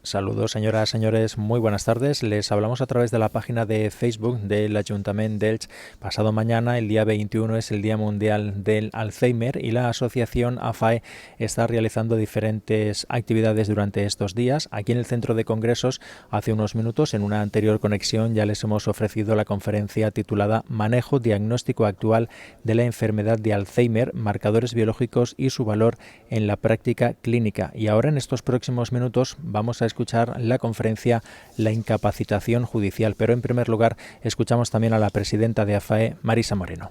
Saludos, señoras, señores, muy buenas tardes. Les hablamos a través de la página de Facebook del Ayuntamiento d'Elx. Pasado mañana, el día 21, es el Día Mundial del Alzheimer y la asociación AFAE está realizando diferentes actividades durante estos días. Aquí en el Centro de Congresos, hace unos minutos, en una anterior conexión, ya les hemos ofrecido la conferencia titulada Manejo diagnóstico actual de la enfermedad de Alzheimer, marcadores biológicos y su valor en la práctica clínica. Y ahora, en estos próximos minutos, vamos a escuchar la conferencia La incapacitación judicial, pero en primer lugar escuchamos también a la presidenta de AFAE, Marisa Moreno.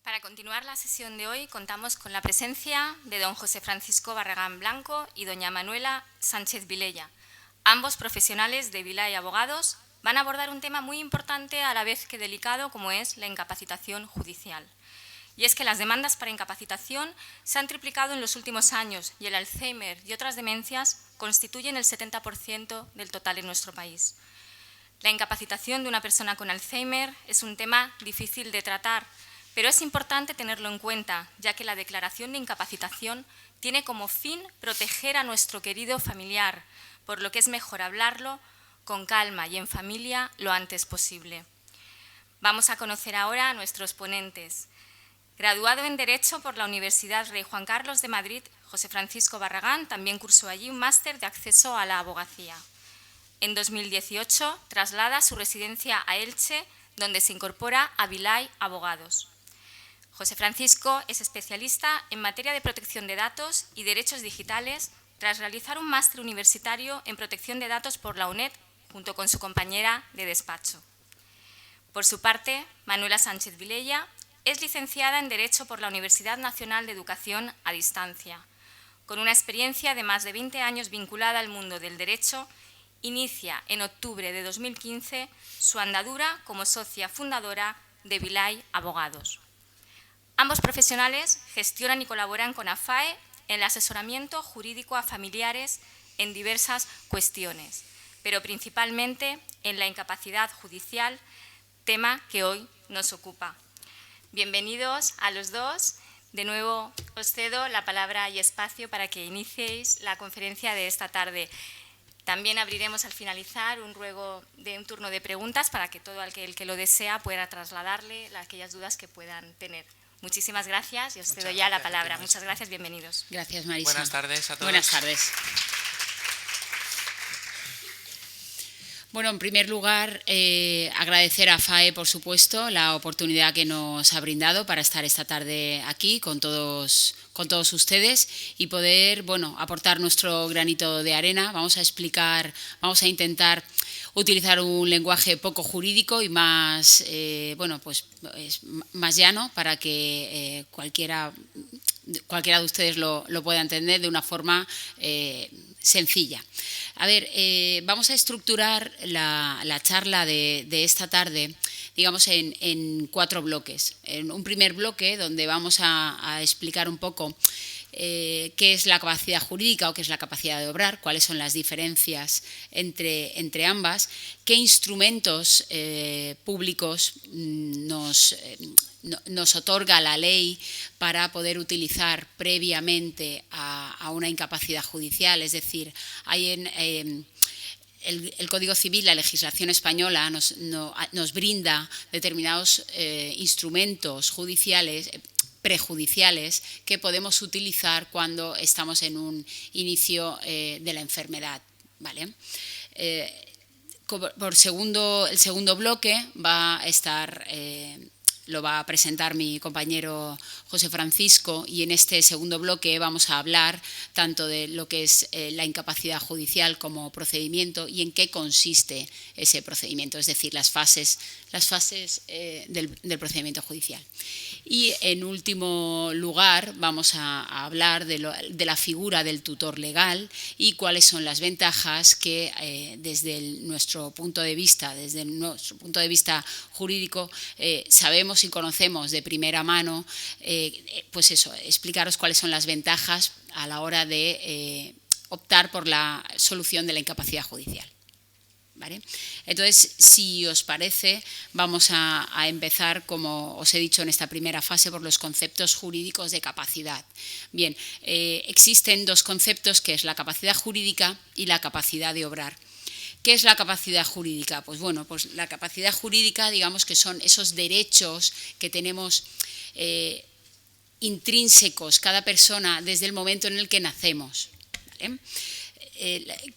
Para continuar la sesión de hoy contamos con la presencia de don José Francisco Barragán Blanco y doña Manuela Sánchez Vilella. Ambos profesionales de Vilay Abogados van a abordar un tema muy importante a la vez que delicado, como es la incapacitación judicial. Y es que las demandas para incapacitación se han triplicado en los últimos años y el Alzheimer y otras demencias constituyen el 70% del total en nuestro país. La incapacitación de una persona con Alzheimer es un tema difícil de tratar, pero es importante tenerlo en cuenta, ya que la declaración de incapacitación tiene como fin proteger a nuestro querido familiar, por lo que es mejor hablarlo con calma y en familia lo antes posible. Vamos a conocer ahora a nuestros ponentes. Graduado en Derecho por la Universidad Rey Juan Carlos de Madrid, José Francisco Barragán también cursó allí un máster de acceso a la abogacía. En 2018 traslada su residencia a Elche, donde se incorpora a Vilay Abogados. José Francisco es especialista en materia de protección de datos y derechos digitales tras realizar un máster universitario en protección de datos por la UNED junto con su compañera de despacho. Por su parte, Manuela Sánchez Vilella es licenciada en Derecho por la Universidad Nacional de Educación a Distancia. Con una experiencia de más de 20 años vinculada al mundo del derecho, inicia en octubre de 2015 su andadura como socia fundadora de Vilay Abogados. Ambos profesionales gestionan y colaboran con AFAE en el asesoramiento jurídico a familiares en diversas cuestiones, pero principalmente en la incapacidad judicial, tema que hoy nos ocupa. Bienvenidos a los dos. De nuevo os cedo la palabra y espacio para que iniciéis la conferencia de esta tarde. También abriremos al finalizar un turno de preguntas para que todo el que lo desea pueda trasladarle aquellas dudas que puedan tener. Muchísimas gracias y os cedo ya la palabra. Muchas gracias, bienvenidos. Gracias, Marisa. Buenas tardes a todos. Buenas tardes. Bueno, en primer lugar, agradecer a AFAE, por supuesto, la oportunidad que nos ha brindado para estar esta tarde aquí con todos ustedes y poder, aportar nuestro granito de arena. Vamos a intentar utilizar un lenguaje poco jurídico y más, más llano para que cualquiera de ustedes lo pueda entender de una forma sencilla. A ver, vamos a estructurar la charla de esta tarde, digamos, en 4 bloques. En un primer bloque donde vamos a explicar un poco qué es la capacidad jurídica o qué es la capacidad de obrar, cuáles son las diferencias entre ambas, qué instrumentos públicos nos otorga la ley para poder utilizar previamente a una incapacidad judicial. Es decir, hay el Código Civil, la legislación española, nos brinda determinados instrumentos judiciales, prejudiciales, que podemos utilizar cuando estamos en un inicio de la enfermedad, ¿vale? El segundo bloque va a estar lo va a presentar mi compañero José Francisco, y en este segundo bloque vamos a hablar tanto de lo que es la incapacidad judicial como procedimiento y en qué consiste ese procedimiento, es decir, las fases del procedimiento judicial. Y en último lugar vamos a hablar de la figura del tutor legal y cuáles son las ventajas que desde nuestro punto de vista jurídico sabemos y conocemos de primera mano. Pues eso, explicaros cuáles son las ventajas a la hora de optar por la solución de la incapacidad judicial. ¿vale? Entonces, si os parece, vamos a empezar, como os he dicho en esta primera fase, por los conceptos jurídicos de capacidad. Bien, existen dos conceptos, que es la capacidad jurídica y la capacidad de obrar. ¿Qué es la capacidad jurídica? Pues bueno, pues la capacidad jurídica, digamos que son esos derechos que tenemos intrínsecos cada persona desde el momento en el que nacemos, ¿vale?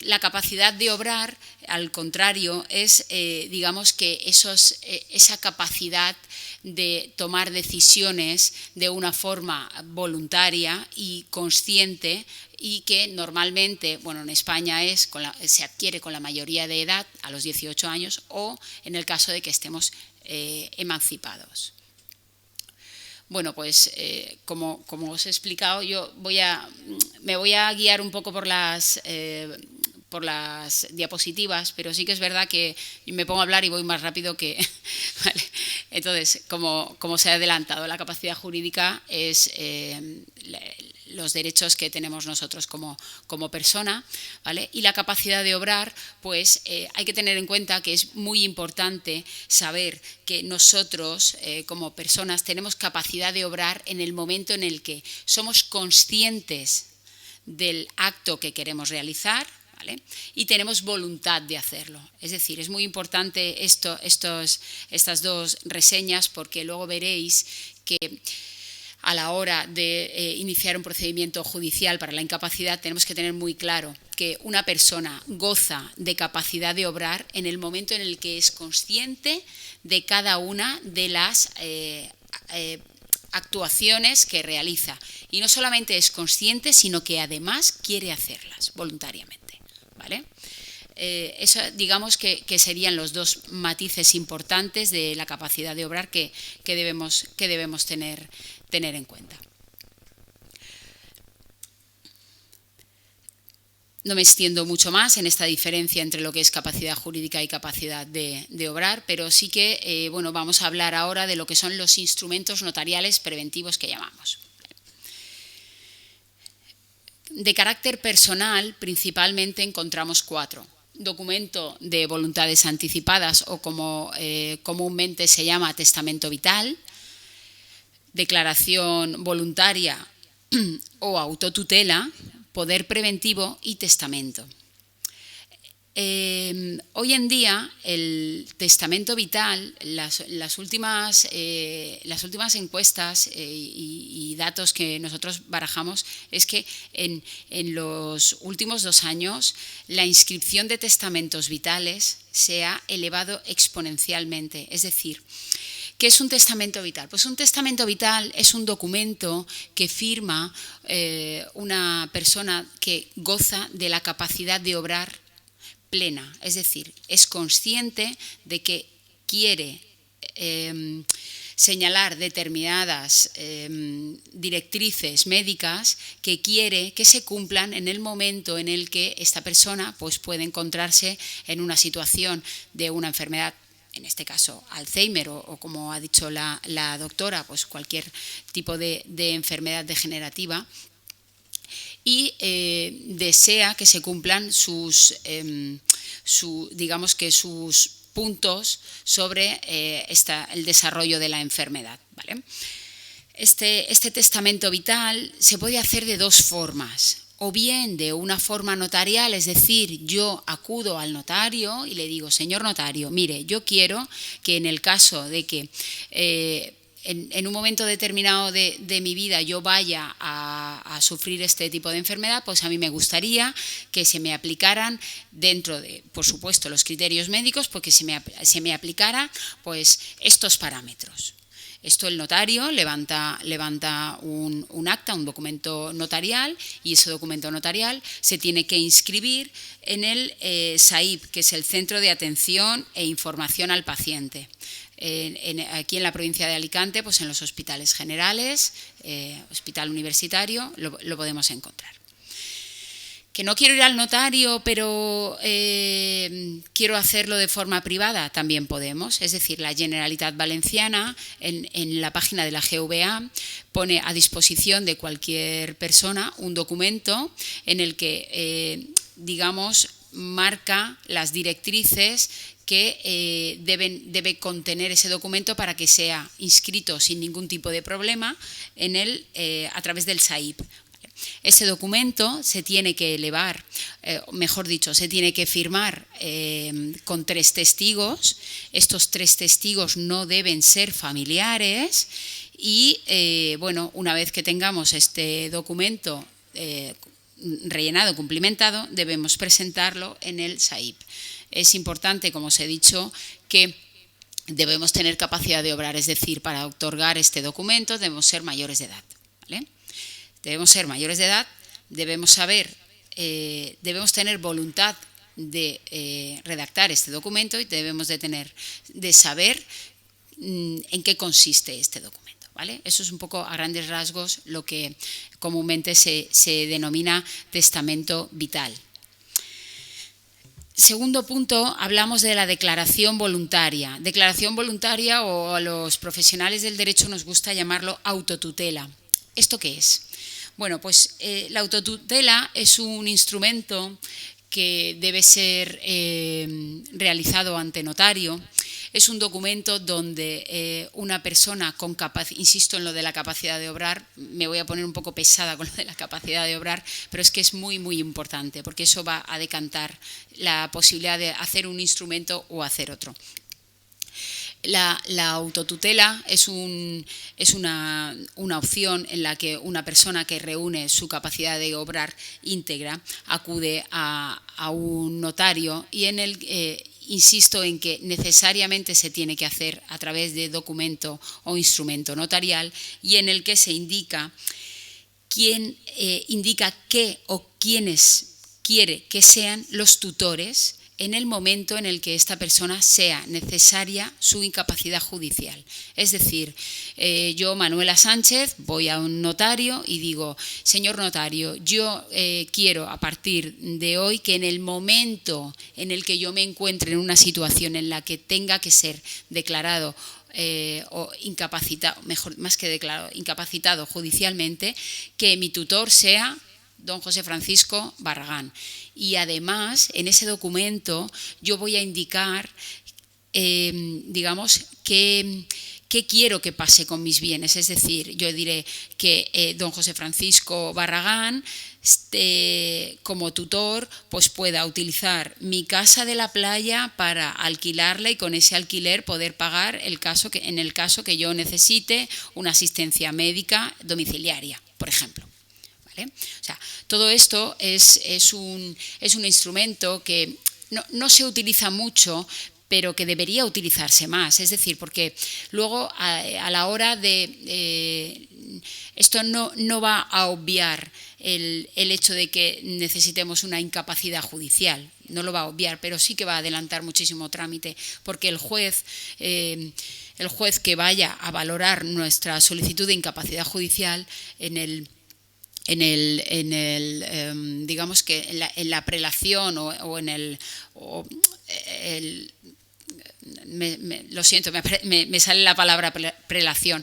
La capacidad de obrar, al contrario, es, digamos que esa capacidad de tomar decisiones de una forma voluntaria y consciente, y que normalmente, bueno, en España se adquiere con la mayoría de edad, a los 18 años, o en el caso de que estemos emancipados. Bueno, pues como os he explicado, yo me voy a guiar un poco por las diapositivas, pero sí que es verdad que me pongo a hablar y voy más rápido que... ¿vale? Entonces, como se ha adelantado, la capacidad jurídica es los derechos que tenemos nosotros como persona, ¿vale? Y la capacidad de obrar, pues hay que tener en cuenta que es muy importante saber que nosotros como personas tenemos capacidad de obrar en el momento en el que somos conscientes del acto que queremos realizar, ¿vale? Y tenemos voluntad de hacerlo. Es decir, es muy importante estas dos reseñas, porque luego veréis que a la hora de iniciar un procedimiento judicial para la incapacidad tenemos que tener muy claro que una persona goza de capacidad de obrar en el momento en el que es consciente de cada una de las actuaciones que realiza. Y no solamente es consciente, sino que además quiere hacerlas voluntariamente, ¿vale? Eso, digamos que serían los dos matices importantes de la capacidad de obrar que debemos tener en cuenta. No me extiendo mucho más en esta diferencia entre lo que es capacidad jurídica y capacidad de obrar, pero sí que bueno, vamos a hablar ahora de lo que son los instrumentos notariales preventivos que llamamos. De carácter personal, principalmente encontramos 4. Documento de voluntades anticipadas, o como comúnmente se llama, testamento vital, declaración voluntaria o autotutela, poder preventivo y testamento. Hoy en día el testamento vital, las últimas encuestas y datos que nosotros barajamos es que en los últimos 2 años la inscripción de testamentos vitales se ha elevado exponencialmente. Es decir, ¿qué es un testamento vital? Pues un testamento vital es un documento que firma una persona que goza de la capacidad de obrar plena, es decir, es consciente de que quiere señalar determinadas directrices médicas que quiere que se cumplan en el momento en el que esta persona pues, puede encontrarse en una situación de una enfermedad, en este caso Alzheimer o como ha dicho la doctora, pues cualquier tipo de enfermedad degenerativa, y desea que se cumplan digamos que sus puntos sobre el desarrollo de la enfermedad, ¿vale? Este testamento vital se puede hacer de 2 formas. O bien de una forma notarial, es decir, yo acudo al notario y le digo, señor notario, mire, yo quiero que en el caso de que en un momento determinado de mi vida yo vaya a sufrir este tipo de enfermedad, pues a mí me gustaría que se me aplicaran, dentro de, por supuesto, los criterios médicos, porque se me aplicara pues estos parámetros. Esto el notario levanta un acta, un documento notarial, y ese documento notarial se tiene que inscribir en el SAIP, que es el Centro de Atención e Información al Paciente. Aquí en la provincia de Alicante, pues en los hospitales generales, hospital universitario, lo podemos encontrar. Que no quiero ir al notario, pero quiero hacerlo de forma privada, también podemos. Es decir, la Generalitat Valenciana, en la página de la GVA, pone a disposición de cualquier persona un documento en el que, digamos, marca las directrices que debe contener ese documento para que sea inscrito sin ningún tipo de problema a través del SAIP. Este documento se tiene que elevar, mejor dicho, se tiene que firmar con 3 testigos. Estos 3 testigos no deben ser familiares y, bueno, una vez que tengamos este documento rellenado, cumplimentado, debemos presentarlo en el SAIP. Es importante, como os he dicho, que debemos tener capacidad de obrar, es decir, para otorgar este documento debemos ser mayores de edad, ¿vale? Debemos ser mayores de edad, debemos tener voluntad de redactar este documento y debemos de saber en qué consiste este documento, ¿vale? Eso es un poco a grandes rasgos lo que comúnmente se denomina testamento vital. Segundo punto, hablamos de la declaración voluntaria. Declaración voluntaria, o a los profesionales del derecho nos gusta llamarlo autotutela. ¿Esto qué es? Bueno, pues la autotutela es un instrumento que debe ser realizado ante notario. Es un documento donde una persona con capacidad, insisto en lo de la capacidad de obrar, me voy a poner un poco pesada con lo de la capacidad de obrar, pero es que es muy, muy importante, porque eso va a decantar la posibilidad de hacer un instrumento o hacer otro. La autotutela es una opción en la que una persona que reúne su capacidad de obrar íntegra acude a un notario y en el insisto en que necesariamente se tiene que hacer a través de documento o instrumento notarial y en el que se indica quién indica qué o quiénes quiere que sean los tutores en el momento en el que esta persona sea necesaria su incapacidad judicial. Es decir, yo, Manuela Sánchez, voy a un notario y digo, señor notario, yo quiero a partir de hoy que en el momento en el que yo me encuentre en una situación en la que tenga que ser declarado o incapacitado, mejor más que declarado, incapacitado judicialmente, que mi tutor sea don José Francisco Barragán. Y además, en ese documento yo voy a indicar, digamos, qué quiero que pase con mis bienes. Es decir, yo diré que don José Francisco Barragán, como tutor, pues pueda utilizar mi casa de la playa para alquilarla y con ese alquiler poder pagar en el caso que yo necesite una asistencia médica domiciliaria, por ejemplo. O sea, todo esto es un instrumento que no se utiliza mucho, pero que debería utilizarse más. Es decir, porque luego a la hora de... esto no va a obviar el hecho de que necesitemos una incapacidad judicial, no lo va a obviar, pero sí que va a adelantar muchísimo trámite, porque el juez que vaya a valorar nuestra solicitud de incapacidad judicial digamos que en la prelación lo siento, me sale la palabra prelación,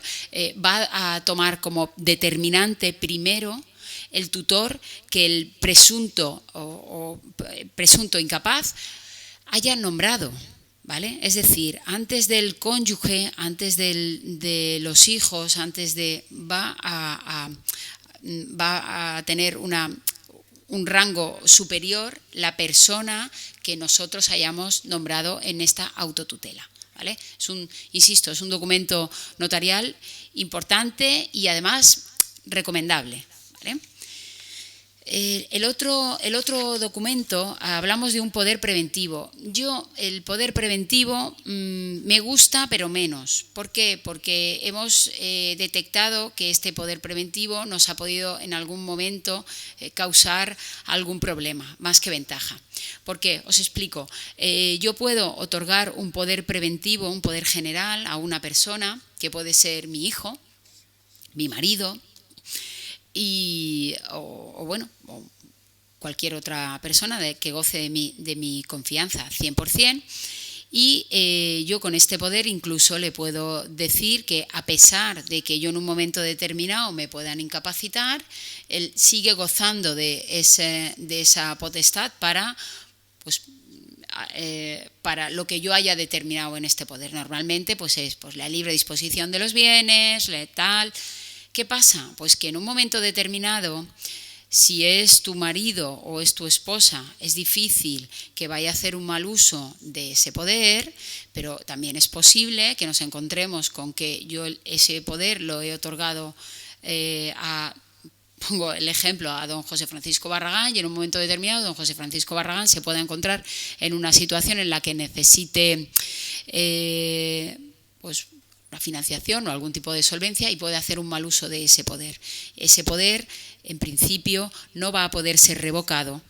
va a tomar como determinante primero el tutor que el presunto o presunto incapaz haya nombrado, ¿vale? Es decir, antes del cónyuge, antes de los hijos, va a tener un rango superior la persona que nosotros hayamos nombrado en esta autotutela, ¿vale? Insisto, es un documento notarial importante y además recomendable, ¿vale? El otro documento, hablamos de un poder preventivo. El poder preventivo me gusta, pero menos. ¿Por qué? Porque hemos detectado que este poder preventivo nos ha podido en algún momento causar algún problema, más que ventaja. ¿Por qué? Os explico. Yo puedo otorgar un poder preventivo, un poder general a una persona, que puede ser mi hijo, mi marido, o cualquier otra persona que goce de mi confianza 100%, y yo con este poder incluso le puedo decir que a pesar de que yo en un momento determinado me puedan incapacitar, él sigue gozando de esa potestad para pues para lo que yo haya determinado en este poder. Normalmente pues es pues, la libre disposición de los bienes, tal. ¿Qué pasa? Pues que en un momento determinado, si es tu marido o es tu esposa, es difícil que vaya a hacer un mal uso de ese poder, pero también es posible que nos encontremos con que yo ese poder lo he otorgado pongo el ejemplo a don José Francisco Barragán, y en un momento determinado don José Francisco Barragán se pueda encontrar en una situación en la que necesite pues la financiación o algún tipo de solvencia y puede hacer un mal uso de ese poder. Ese poder, en principio, no va a poder ser revocado,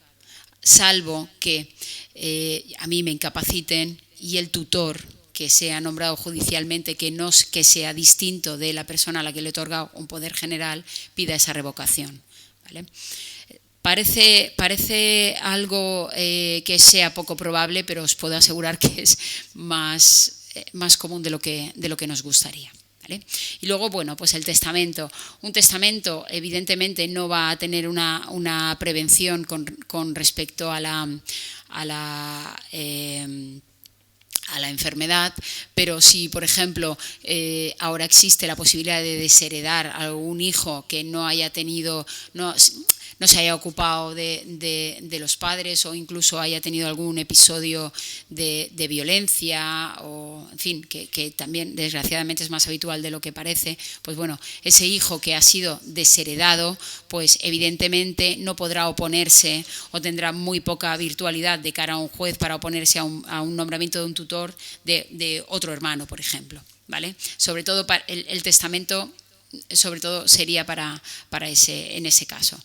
salvo que a mí me incapaciten y el tutor que sea nombrado judicialmente, que sea distinto de la persona a la que le otorga un poder general, pida esa revocación, ¿vale? Parece algo que sea poco probable, pero os puedo asegurar que es más común de lo que nos gustaría, ¿vale? Y luego, bueno, pues el testamento. Un testamento evidentemente no va a tener una prevención con respecto a la enfermedad, pero si, por ejemplo, ahora existe la posibilidad de desheredar a algún hijo que no haya tenido, no se haya ocupado de los padres, o incluso haya tenido algún episodio de violencia, o en fin, que también desgraciadamente es más habitual de lo que parece, pues bueno, ese hijo que ha sido desheredado, pues evidentemente no podrá oponerse o tendrá muy poca virtualidad de cara a un juez para oponerse a un nombramiento de un tutor de otro hermano, por ejemplo, ¿vale? Sobre todo el testamento, sobre todo sería en ese caso.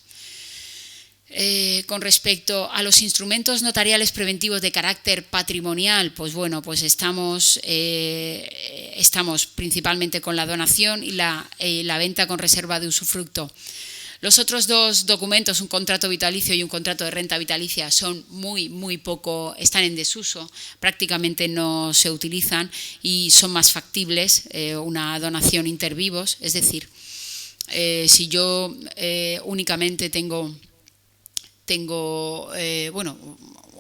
Con respecto a los instrumentos notariales preventivos de carácter patrimonial, pues bueno, pues estamos principalmente con la donación y la venta con reserva de usufructo. Los otros dos documentos, un contrato vitalicio y un contrato de renta vitalicia, son muy poco, están en desuso, prácticamente no se utilizan y son más factibles, una donación inter vivos, es decir, si yo únicamente tengo bueno,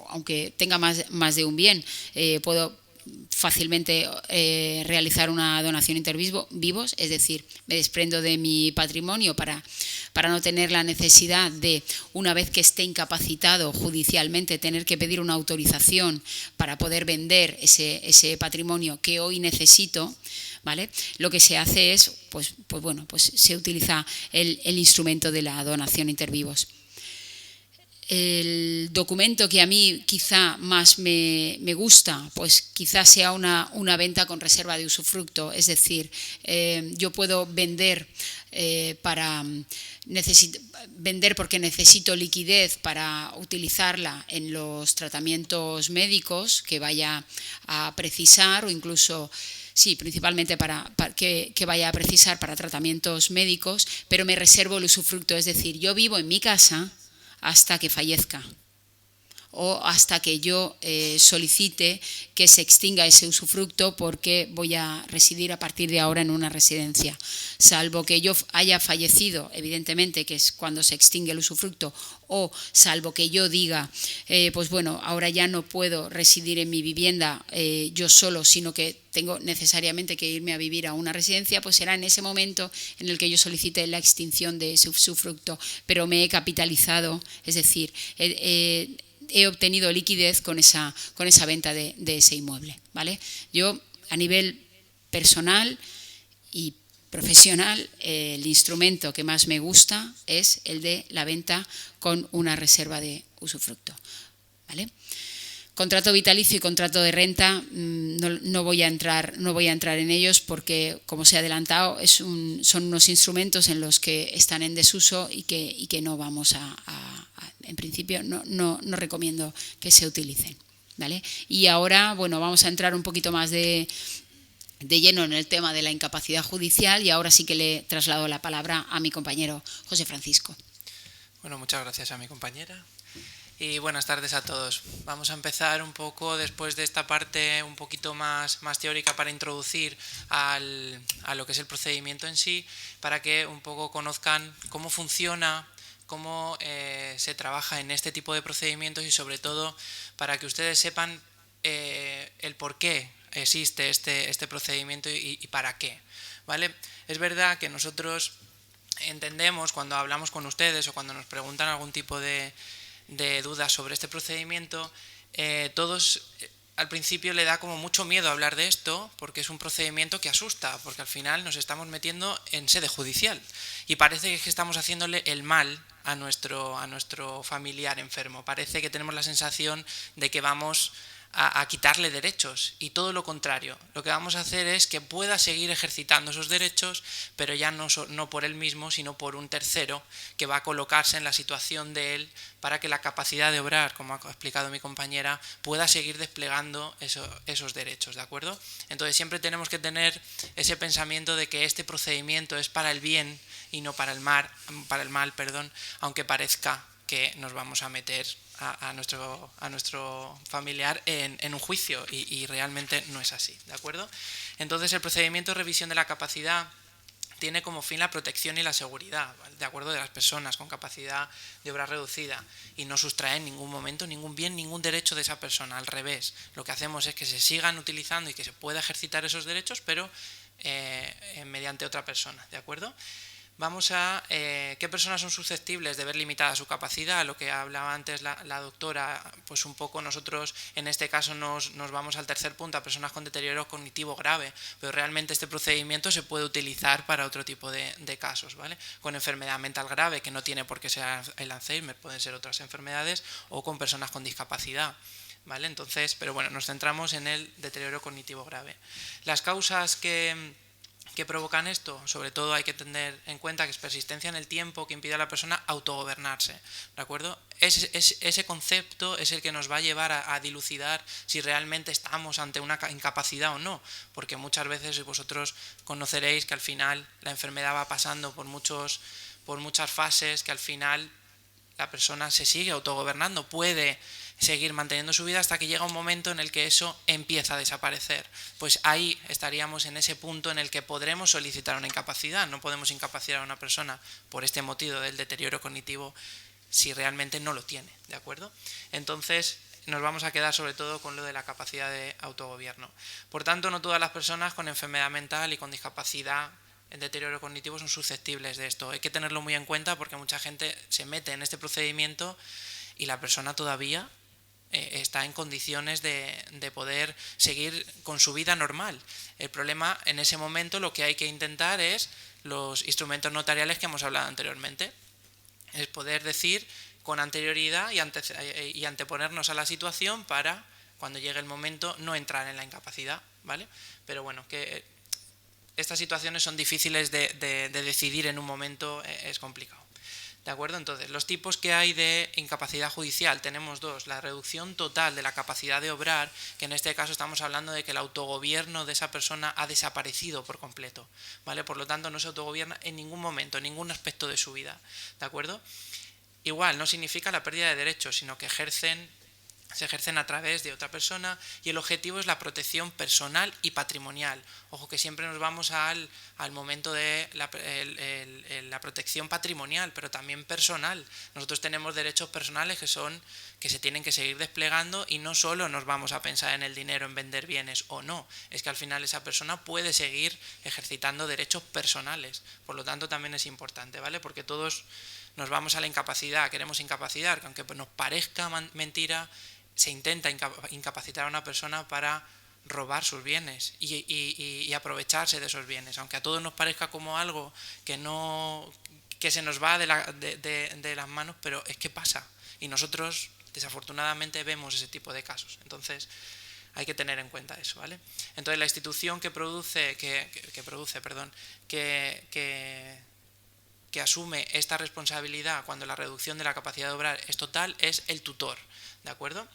aunque tenga más de un bien, puedo fácilmente realizar una donación inter vivos, es decir, me desprendo de mi patrimonio para no tener la necesidad de, una vez que esté incapacitado judicialmente, tener que pedir una autorización para poder vender ese patrimonio que hoy necesito, ¿vale? Lo que se hace es, pues se utiliza el instrumento de la donación inter vivos. El documento que a mí quizá más me gusta, pues quizá sea una venta con reserva de usufructo, es decir, yo puedo vender vender porque necesito liquidez para utilizarla en los tratamientos médicos que vaya a precisar, o incluso sí, principalmente para que vaya a precisar para tratamientos médicos, pero me reservo el usufructo, es decir, yo vivo en mi casa hasta que fallezca o hasta que yo solicite que se extinga ese usufructo, porque voy a residir a partir de ahora en una residencia. Salvo que yo haya fallecido, evidentemente, que es cuando se extingue el usufructo, o salvo que yo diga, pues bueno, ahora ya no puedo residir en mi vivienda yo solo, sino que tengo necesariamente que irme a vivir a una residencia, pues será en ese momento en el que yo solicite la extinción de ese usufructo, pero me he capitalizado, es decir, he obtenido liquidez con esa venta de ese inmueble, ¿vale? Yo, a nivel personal y profesional, el instrumento que más me gusta es el de la venta con una reserva de usufructo, ¿vale? Contrato vitalicio y contrato de renta, no voy a entrar en ellos porque, como se ha adelantado, son unos instrumentos en los que están en desuso y que no vamos en principio no recomiendo que se utilicen, ¿vale? Y ahora, bueno, vamos a entrar un poquito más de lleno en el tema de la incapacidad judicial, y ahora sí que le traslado la palabra a mi compañero José Francisco. Bueno, muchas gracias a mi compañera. Y buenas tardes a todos. Vamos a empezar un poco después de esta parte un poquito más teórica para introducir a lo que es el procedimiento en sí, para que un poco conozcan cómo funciona, cómo se trabaja en este tipo de procedimientos y sobre todo para que ustedes sepan el por qué existe este procedimiento y para qué, ¿vale? Es verdad que nosotros entendemos cuando hablamos con ustedes o cuando nos preguntan algún tipo de dudas sobre este procedimiento, todos al principio le da como mucho miedo hablar de esto porque es un procedimiento que asusta, porque al final nos estamos metiendo en sede judicial y parece que estamos haciéndole el mal a nuestro familiar enfermo. Parece que tenemos la sensación de que vamos a quitarle derechos y todo lo contrario. Lo que vamos a hacer es que pueda seguir ejercitando esos derechos, pero ya no por él mismo, sino por un tercero que va a colocarse en la situación de él para que la capacidad de obrar, como ha explicado mi compañera, pueda seguir desplegando esos derechos, ¿de acuerdo? Entonces siempre tenemos que tener ese pensamiento de que este procedimiento es para el bien y no para el mal, aunque parezca que nos vamos a meter a nuestro familiar en un juicio y realmente no es así, ¿de acuerdo? Entonces el procedimiento de revisión de la capacidad tiene como fin la protección y la seguridad, ¿vale?, de acuerdo, de las personas con capacidad de obra reducida y no sustrae en ningún momento ningún bien, ningún derecho de esa persona. Al revés, lo que hacemos es que se sigan utilizando y que se pueda ejercitar esos derechos, pero mediante otra persona, ¿de acuerdo? Vamos a qué personas son susceptibles de ver limitada su capacidad, lo que hablaba antes la doctora, pues un poco nosotros en este caso nos vamos al tercer punto, a personas con deterioro cognitivo grave, pero realmente este procedimiento se puede utilizar para otro tipo de casos, ¿vale? Con enfermedad mental grave, que no tiene por qué ser el Alzheimer, pueden ser otras enfermedades, o con personas con discapacidad, ¿vale? Entonces, pero bueno, nos centramos en el deterioro cognitivo grave. Las causas que provocan esto, sobre todo hay que tener en cuenta que es persistencia en el tiempo que impide a la persona autogobernarse, ¿de acuerdo? Ese concepto es el que nos va a llevar a dilucidar si realmente estamos ante una incapacidad o no, porque muchas veces vosotros conoceréis que al final la enfermedad va pasando por muchas fases, que al final la persona se sigue autogobernando, puede seguir manteniendo su vida hasta que llega un momento en el que eso empieza a desaparecer. Pues ahí estaríamos en ese punto en el que podremos solicitar una incapacidad. No podemos incapacitar a una persona por este motivo del deterioro cognitivo si realmente no lo tiene, ¿de acuerdo? Entonces nos vamos a quedar sobre todo con lo de la capacidad de autogobierno. Por tanto, no todas las personas con enfermedad mental y con discapacidad en deterioro cognitivo son susceptibles de esto. Hay que tenerlo muy en cuenta porque mucha gente se mete en este procedimiento y la persona todavía está en condiciones de poder seguir con su vida normal. El problema en ese momento lo que hay que intentar es los instrumentos notariales que hemos hablado anteriormente. Es poder decir con anterioridad y anteponernos a la situación para cuando llegue el momento no entrar en la incapacidad, ¿vale? Pero bueno, que estas situaciones son difíciles de decidir en un momento, es complicado. ¿De acuerdo? Entonces, los tipos que hay de incapacidad judicial, tenemos dos: la reducción total de la capacidad de obrar, que en este caso estamos hablando de que el autogobierno de esa persona ha desaparecido por completo, ¿vale? Por lo tanto, no se autogobierna en ningún momento, en ningún aspecto de su vida, ¿de acuerdo? Igual, no significa la pérdida de derechos, sino que se ejercen a través de otra persona y el objetivo es la protección personal y patrimonial. Ojo que siempre nos vamos al momento de la protección patrimonial, pero también personal. Nosotros tenemos derechos personales que se tienen que seguir desplegando y no solo nos vamos a pensar en el dinero, en vender bienes o no. Es que al final esa persona puede seguir ejercitando derechos personales. Por lo tanto también es importante, ¿vale? Porque todos nos vamos a la incapacidad, queremos incapacitar, que aunque nos parezca mentira, se intenta incapacitar a una persona para robar sus bienes y aprovecharse de esos bienes, aunque a todos nos parezca como algo que se nos va de las manos, pero es que pasa y nosotros desafortunadamente vemos ese tipo de casos. Entonces hay que tener en cuenta eso, ¿vale? Entonces la institución que asume esta responsabilidad cuando la reducción de la capacidad de obrar es total es el tutor, ¿de acuerdo?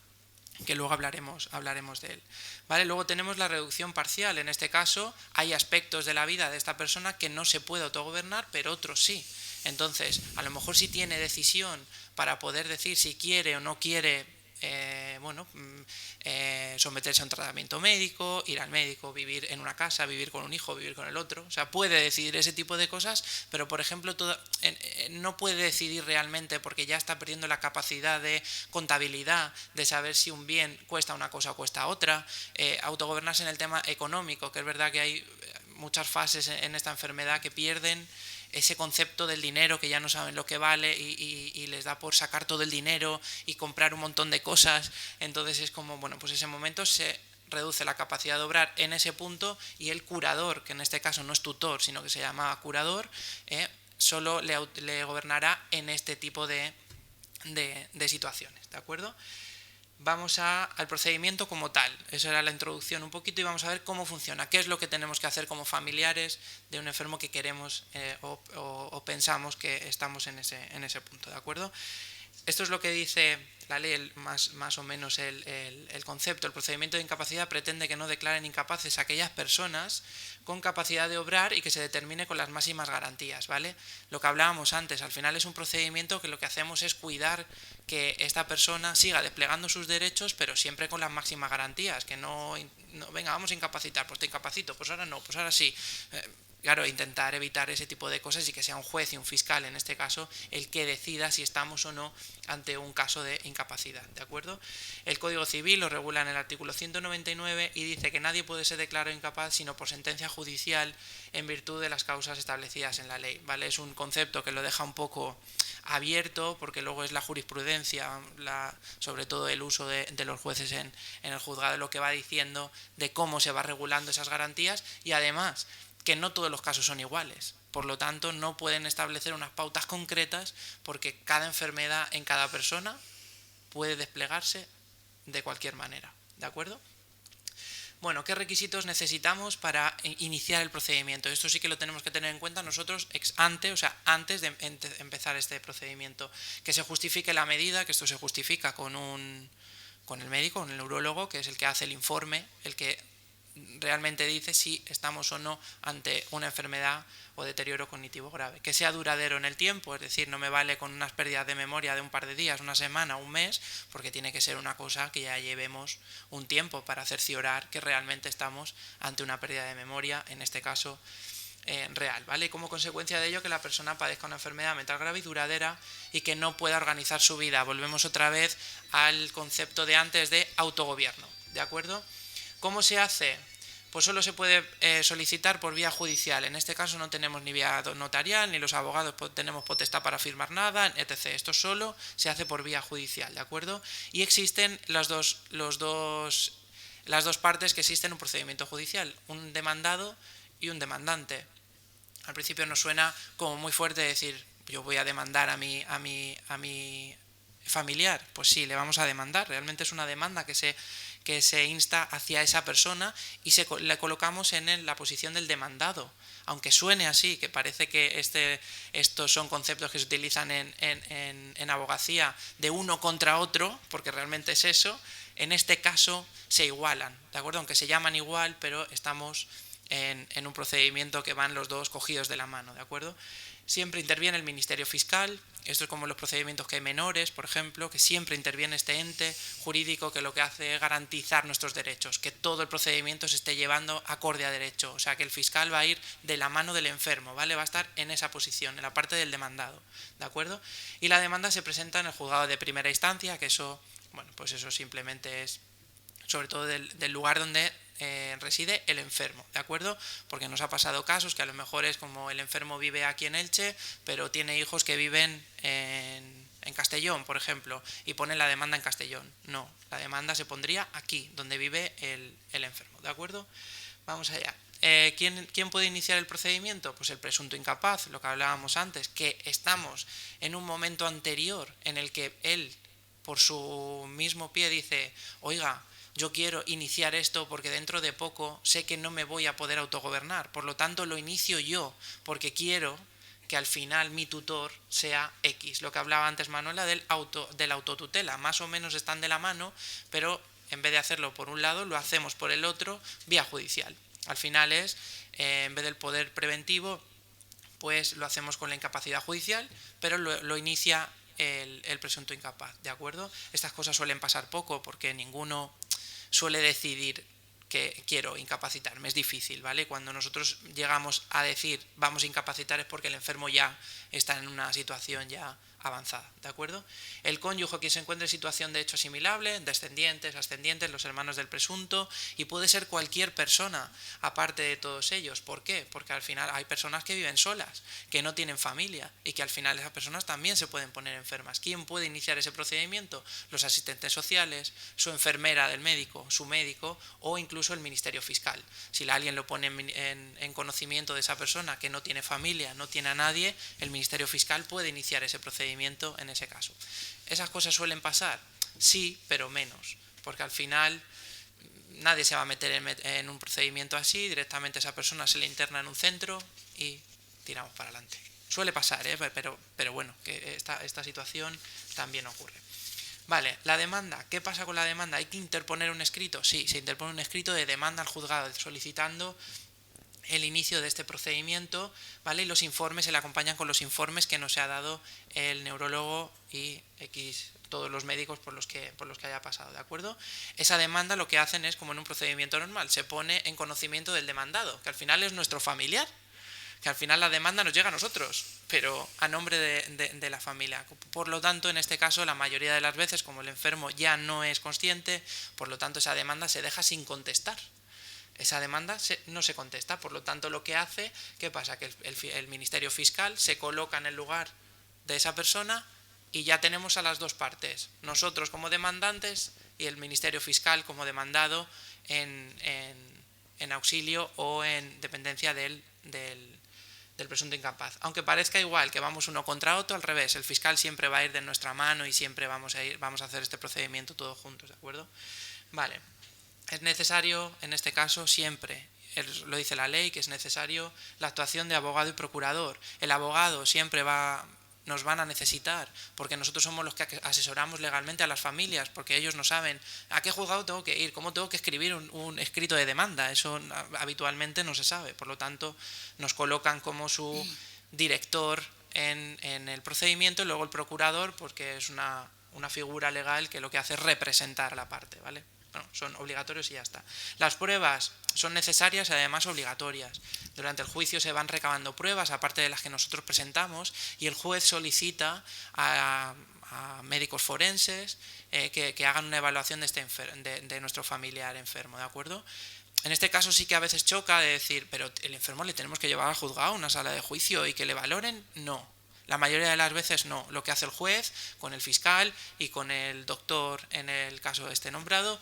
Que luego hablaremos de él, ¿vale? Luego tenemos la reducción parcial. En este caso hay aspectos de la vida de esta persona que no se puede autogobernar, pero otros sí. Entonces, a lo mejor sí tiene decisión para poder decir si quiere o no quiere someterse a un tratamiento médico, ir al médico, vivir en una casa, vivir con un hijo, vivir con el otro. O sea, puede decidir ese tipo de cosas, pero por ejemplo no puede decidir realmente porque ya está perdiendo la capacidad de contabilidad, de saber si un bien cuesta una cosa o cuesta otra, autogobernarse en el tema económico, que es verdad que hay muchas fases en esta enfermedad que pierden ese concepto del dinero, que ya no saben lo que vale y les da por sacar todo el dinero y comprar un montón de cosas. Entonces es como, bueno, pues ese momento se reduce la capacidad de obrar en ese punto y el curador, que en este caso no es tutor, sino que se llama curador, solo le gobernará en este tipo de situaciones, ¿de acuerdo? Vamos al procedimiento como tal. Esa era la introducción un poquito y vamos a ver cómo funciona, qué es lo que tenemos que hacer como familiares de un enfermo que queremos o pensamos que estamos en ese punto, ¿de acuerdo? Esto es lo que dice la ley, más o menos el concepto. El procedimiento de incapacidad pretende que no declaren incapaces a aquellas personas con capacidad de obrar y que se determine con las máximas garantías, ¿vale? Lo que hablábamos antes, al final es un procedimiento que lo que hacemos es cuidar que esta persona siga desplegando sus derechos, pero siempre con las máximas garantías, que no venga, vamos a incapacitar, pues te incapacito, pues ahora no, pues ahora sí. Claro, intentar evitar ese tipo de cosas y que sea un juez y un fiscal, en este caso, el que decida si estamos o no ante un caso de incapacidad, ¿de acuerdo? El Código Civil lo regula en el artículo 199 y dice que nadie puede ser declarado incapaz sino por sentencia judicial en virtud de las causas establecidas en la ley, ¿vale? Es un concepto que lo deja un poco abierto porque luego es la jurisprudencia, sobre todo el uso de los jueces en el juzgado, lo que va diciendo de cómo se va regulando esas garantías y además que no todos los casos son iguales. Por lo tanto, no pueden establecer unas pautas concretas porque cada enfermedad en cada persona puede desplegarse de cualquier manera. ¿De acuerdo? Bueno, ¿qué requisitos necesitamos para iniciar el procedimiento? Esto sí que lo tenemos que tener en cuenta nosotros antes de empezar este procedimiento. Que se justifique la medida, que esto se justifica con el médico, con el neurólogo, que es el que hace el informe, el que realmente dice si estamos o no ante una enfermedad o deterioro cognitivo grave. Que sea duradero en el tiempo, es decir, no me vale con unas pérdidas de memoria de un par de días, una semana, un mes, porque tiene que ser una cosa que ya llevemos un tiempo para cerciorar que realmente estamos ante una pérdida de memoria, en este caso real, ¿vale? Y como consecuencia de ello que la persona padezca una enfermedad mental grave y duradera y que no pueda organizar su vida. Volvemos otra vez al concepto de antes de autogobierno, ¿de acuerdo? ¿Cómo se hace? Pues solo se puede solicitar por vía judicial. En este caso no tenemos ni vía notarial, ni los abogados tenemos potestad para firmar nada, etc. Esto solo se hace por vía judicial, ¿de acuerdo? Y existen las dos partes que existen en un procedimiento judicial, un demandado y un demandante. Al principio nos suena como muy fuerte decir, yo voy a demandar a mi familiar. Pues sí, le vamos a demandar. Realmente es una demanda que se insta hacia esa persona y le colocamos en la posición del demandado. Aunque suene así, que parece que estos son conceptos que se utilizan en abogacía de uno contra otro, porque realmente es eso, en este caso se igualan, ¿de acuerdo? Aunque se llaman igual, pero estamos en un procedimiento que van los dos cogidos de la mano, ¿de acuerdo? Siempre interviene el Ministerio Fiscal. Esto es como los procedimientos que hay menores, por ejemplo, que siempre interviene este ente jurídico que lo que hace es garantizar nuestros derechos, que todo el procedimiento se esté llevando acorde a derecho, o sea que el fiscal va a ir de la mano del enfermo, ¿vale? Va a estar en esa posición, en la parte del demandado, ¿de acuerdo? Y la demanda se presenta en el juzgado de primera instancia, que eso, bueno, pues eso simplemente es sobre todo del lugar donde reside el enfermo, ¿de acuerdo? Porque nos ha pasado casos que a lo mejor es como el enfermo vive aquí en Elche, pero tiene hijos que viven en Castellón, por ejemplo, y ponen la demanda en Castellón. No, la demanda se pondría aquí, donde vive el enfermo, ¿de acuerdo? Vamos allá. ¿Quién puede iniciar el procedimiento? Pues el presunto incapaz, lo que hablábamos antes, que estamos en un momento anterior en el que él, por su mismo pie, dice, oiga, yo quiero iniciar esto porque dentro de poco sé que no me voy a poder autogobernar, por lo tanto lo inicio yo porque quiero que al final mi tutor sea X. Lo que hablaba antes Manuela de la autotutela, más o menos están de la mano, pero en vez de hacerlo por un lado lo hacemos por el otro vía judicial. Al final es, en vez del poder preventivo, pues lo hacemos con la incapacidad judicial, pero lo inicia el presunto incapaz, ¿de acuerdo? Estas cosas suelen pasar poco porque ninguno suele decidir que quiero incapacitarme, es difícil, ¿vale? Cuando nosotros llegamos a decir vamos a incapacitar es porque el enfermo ya está en una situación ya avanzada, ¿de acuerdo? El cónyuge que se encuentre en situación de hecho asimilable, descendientes, ascendientes, los hermanos del presunto, y puede ser cualquier persona aparte de todos ellos. ¿Por qué? Porque al final hay personas que viven solas, que no tienen familia y que al final esas personas también se pueden poner enfermas. ¿Quién puede iniciar ese procedimiento? Los asistentes sociales, su enfermera del médico, su médico o incluso el Ministerio Fiscal. Si alguien lo pone en conocimiento de esa persona que no tiene familia, no tiene a nadie, el Ministerio Fiscal puede iniciar ese procedimiento en ese caso. ¿Esas cosas suelen pasar? Sí, pero menos, porque al final nadie se va a meter en un procedimiento así, directamente a esa persona se le interna en un centro y tiramos para adelante. Suele pasar, pero bueno, que esta situación también ocurre. Vale, la demanda. ¿Qué pasa con la demanda? ¿Hay que interponer un escrito? Sí, se interpone un escrito de demanda al juzgado solicitando el inicio de este procedimiento, ¿vale? Y los informes se le acompañan con los informes que nos ha dado el neurólogo y todos los médicos por los que haya pasado, ¿de acuerdo? Esa demanda lo que hacen es, como en un procedimiento normal, se pone en conocimiento del demandado, que al final es nuestro familiar, que al final la demanda nos llega a nosotros, pero a nombre de la familia. Por lo tanto, en este caso, la mayoría de las veces, como el enfermo ya no es consciente, por lo tanto, esa demanda se deja sin contestar. Esa demanda no se contesta, por lo tanto lo que hace, ¿qué pasa? Que el Ministerio Fiscal se coloca en el lugar de esa persona y ya tenemos a las dos partes, nosotros como demandantes y el Ministerio Fiscal como demandado en auxilio o en dependencia del presunto incapaz. Aunque parezca igual que vamos uno contra otro, al revés, el fiscal siempre va a ir de nuestra mano y siempre vamos a hacer este procedimiento todos juntos, ¿de acuerdo? Vale. Es necesario, en este caso, siempre, lo dice la ley, que es necesario la actuación de abogado y procurador. El abogado siempre nos van a necesitar, porque nosotros somos los que asesoramos legalmente a las familias, porque ellos no saben a qué juzgado tengo que ir, cómo tengo que escribir un escrito de demanda. Eso habitualmente no se sabe, por lo tanto nos colocan como su director en el procedimiento y luego el procurador, porque es una figura legal que lo que hace es representar a la parte, ¿vale? Bueno, son obligatorios y ya está. Las pruebas son necesarias y además obligatorias. Durante el juicio se van recabando pruebas, aparte de las que nosotros presentamos, y el juez solicita a médicos forenses que hagan una evaluación de nuestro familiar enfermo, ¿de acuerdo? En este caso sí que a veces choca de decir, pero el enfermo le tenemos que llevar al juzgado a una sala de juicio y que le valoren. No. La mayoría de las veces no. Lo que hace el juez con el fiscal y con el doctor, en el caso de este nombrado,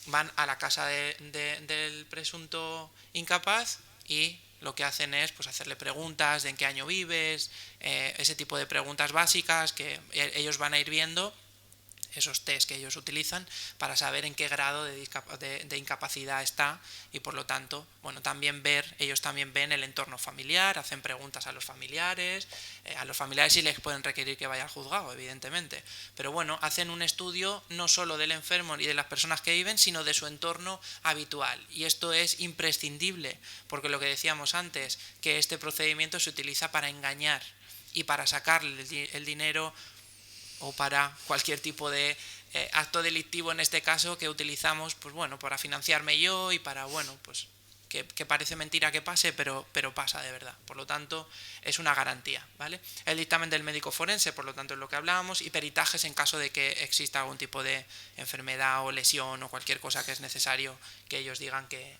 van a la casa del presunto incapaz y lo que hacen es pues hacerle preguntas de en qué año vives, ese tipo de preguntas básicas que ellos van a ir viendo, esos test que ellos utilizan para saber en qué grado de incapacidad está y por lo tanto, bueno, ellos también ven el entorno familiar, hacen preguntas a los familiares sí les pueden requerir que vaya al juzgado, evidentemente, pero bueno, hacen un estudio no solo del enfermo y de las personas que viven, sino de su entorno habitual, y esto es imprescindible, porque lo que decíamos antes, que este procedimiento se utiliza para engañar y para sacarle el dinero o para cualquier tipo de acto delictivo, en este caso, que utilizamos, pues bueno, para financiarme yo y para, bueno, pues que parece mentira que pase, pero pasa de verdad. Por lo tanto, es una garantía, ¿vale? El dictamen del médico forense, por lo tanto, es lo que hablábamos, y peritajes en caso de que exista algún tipo de enfermedad o lesión o cualquier cosa que es necesario que ellos digan que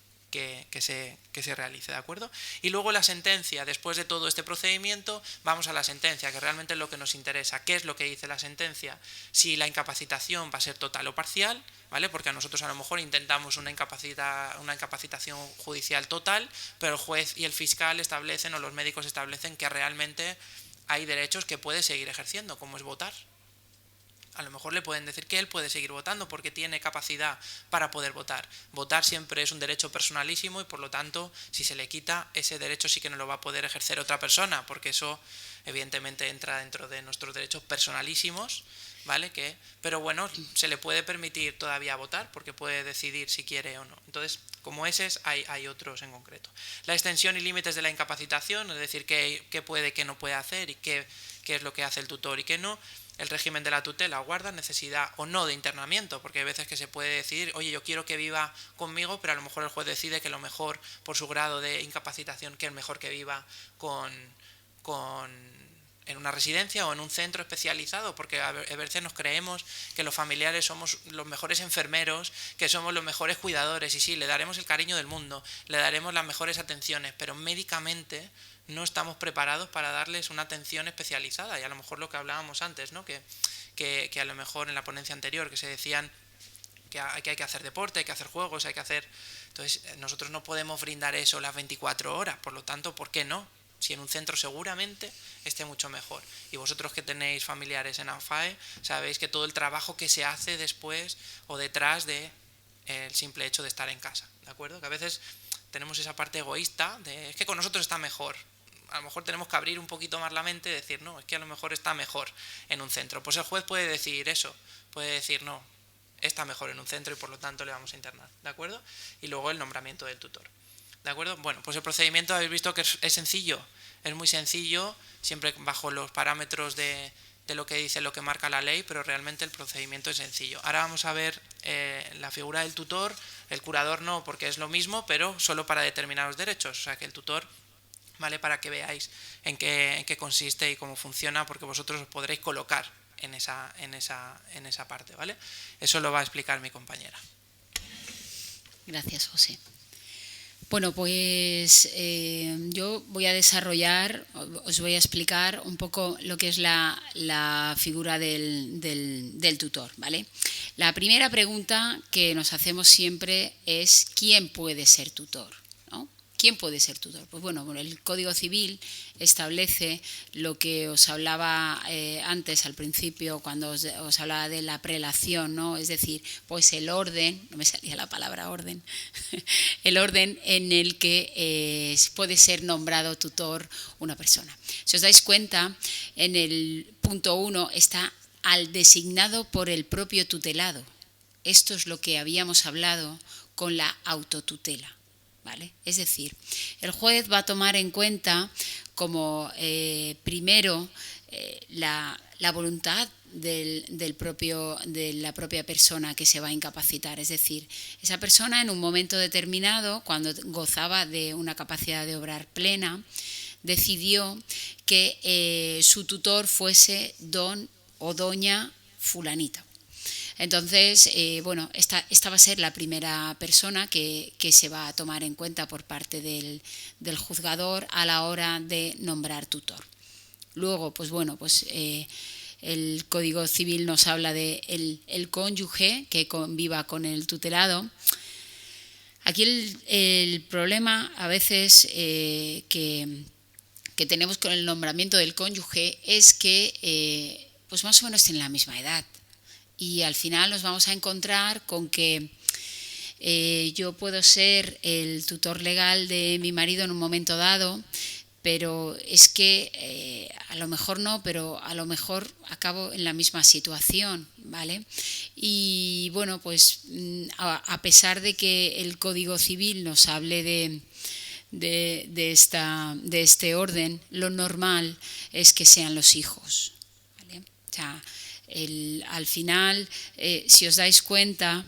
se realice, ¿de acuerdo? Y luego la sentencia. Después de todo este procedimiento vamos a la sentencia, que realmente es lo que nos interesa. ¿Qué es lo que dice la sentencia? Si la incapacitación va a ser total o parcial, ¿vale? Porque a nosotros a lo mejor intentamos una incapacitación judicial total, pero el juez y el fiscal establecen, o los médicos establecen, que realmente hay derechos que puede seguir ejerciendo, como es votar. A lo mejor le pueden decir que él puede seguir votando porque tiene capacidad para poder votar. Votar siempre es un derecho personalísimo y por lo tanto, si se le quita, ese derecho sí que no lo va a poder ejercer otra persona, porque eso evidentemente entra dentro de nuestros derechos personalísimos, ¿vale? Pero bueno, se le puede permitir todavía votar porque puede decidir si quiere o no. Entonces, como esos, hay otros en concreto. La extensión y límites de la incapacitación, es decir, qué puede, qué no puede hacer y qué es lo que hace el tutor y qué no. el régimen de la tutela, guarda, necesidad o no de internamiento, porque hay veces que se puede decidir, oye, yo quiero que viva conmigo, pero a lo mejor el juez decide que lo mejor, por su grado de incapacitación, que es mejor que viva en una residencia o en un centro especializado, porque a veces nos creemos que los familiares somos los mejores enfermeros, que somos los mejores cuidadores, y sí, le daremos el cariño del mundo, le daremos las mejores atenciones, pero médicamente no estamos preparados para darles una atención especializada. Y a lo mejor lo que hablábamos antes, ¿no? que a lo mejor en la ponencia anterior, que se decían que hay que hacer deporte, hay que hacer juegos, hay que hacer... Entonces nosotros no podemos brindar eso las 24 horas, por lo tanto, ¿por qué no? Si en un centro seguramente esté mucho mejor. Y vosotros que tenéis familiares en AFAE, sabéis que todo el trabajo que se hace después o detrás de el simple hecho de estar en casa, ¿de acuerdo? Que a veces tenemos esa parte egoísta de, es que con nosotros está mejor. A lo mejor tenemos que abrir un poquito más la mente y decir, no, es que a lo mejor está mejor en un centro. Pues el juez puede decir eso, puede decir, no, está mejor en un centro y por lo tanto le vamos a internar, ¿de acuerdo? Y luego el nombramiento del tutor, ¿de acuerdo? Bueno, pues el procedimiento habéis visto que es sencillo, es muy sencillo, siempre bajo los parámetros de lo que dice, lo que marca la ley, pero realmente el procedimiento es sencillo. Ahora vamos a ver la figura del tutor, el curador no, porque es lo mismo, pero solo para determinados derechos, o sea que el tutor vale para que veáis en qué consiste y cómo funciona, porque vosotros os podréis colocar en esa parte, ¿vale? Eso lo va a explicar mi compañera. Gracias, José. Bueno, pues yo voy a desarrollar, os voy a explicar un poco lo que es la figura del tutor, ¿vale? La primera pregunta que nos hacemos siempre es ¿quién puede ser tutor? ¿No? ¿Quién puede ser tutor? Pues bueno, el Código Civil establece lo que os hablaba antes al principio cuando os hablaba de la prelación, ¿no? Es decir, pues el orden, no me salía la palabra orden, el orden en el que puede ser nombrado tutor una persona. Si os dais cuenta, en el punto 1 está al designado por el propio tutelado. Esto es lo que habíamos hablado con la autotutela. ¿Vale? Es decir, el juez va a tomar en cuenta como primero la voluntad de la propia persona que se va a incapacitar. Es decir, esa persona en un momento determinado, cuando gozaba de una capacidad de obrar plena, decidió que su tutor fuese don o doña fulanita. Entonces, bueno, esta va a ser la primera persona que se va a tomar en cuenta por parte del juzgador a la hora de nombrar tutor. Luego, pues bueno, pues el Código Civil nos habla de el cónyuge que conviva con el tutelado. Aquí el problema a veces que tenemos con el nombramiento del cónyuge es que pues más o menos tienen la misma edad. Y al final nos vamos a encontrar con que yo puedo ser el tutor legal de mi marido en un momento dado, pero es que a lo mejor no, pero a lo mejor acabo en la misma situación, ¿vale? Y bueno, pues a pesar de que el Código Civil nos hable de este orden, lo normal es que sean los hijos, ¿vale? O sea, al final, si os dais cuenta,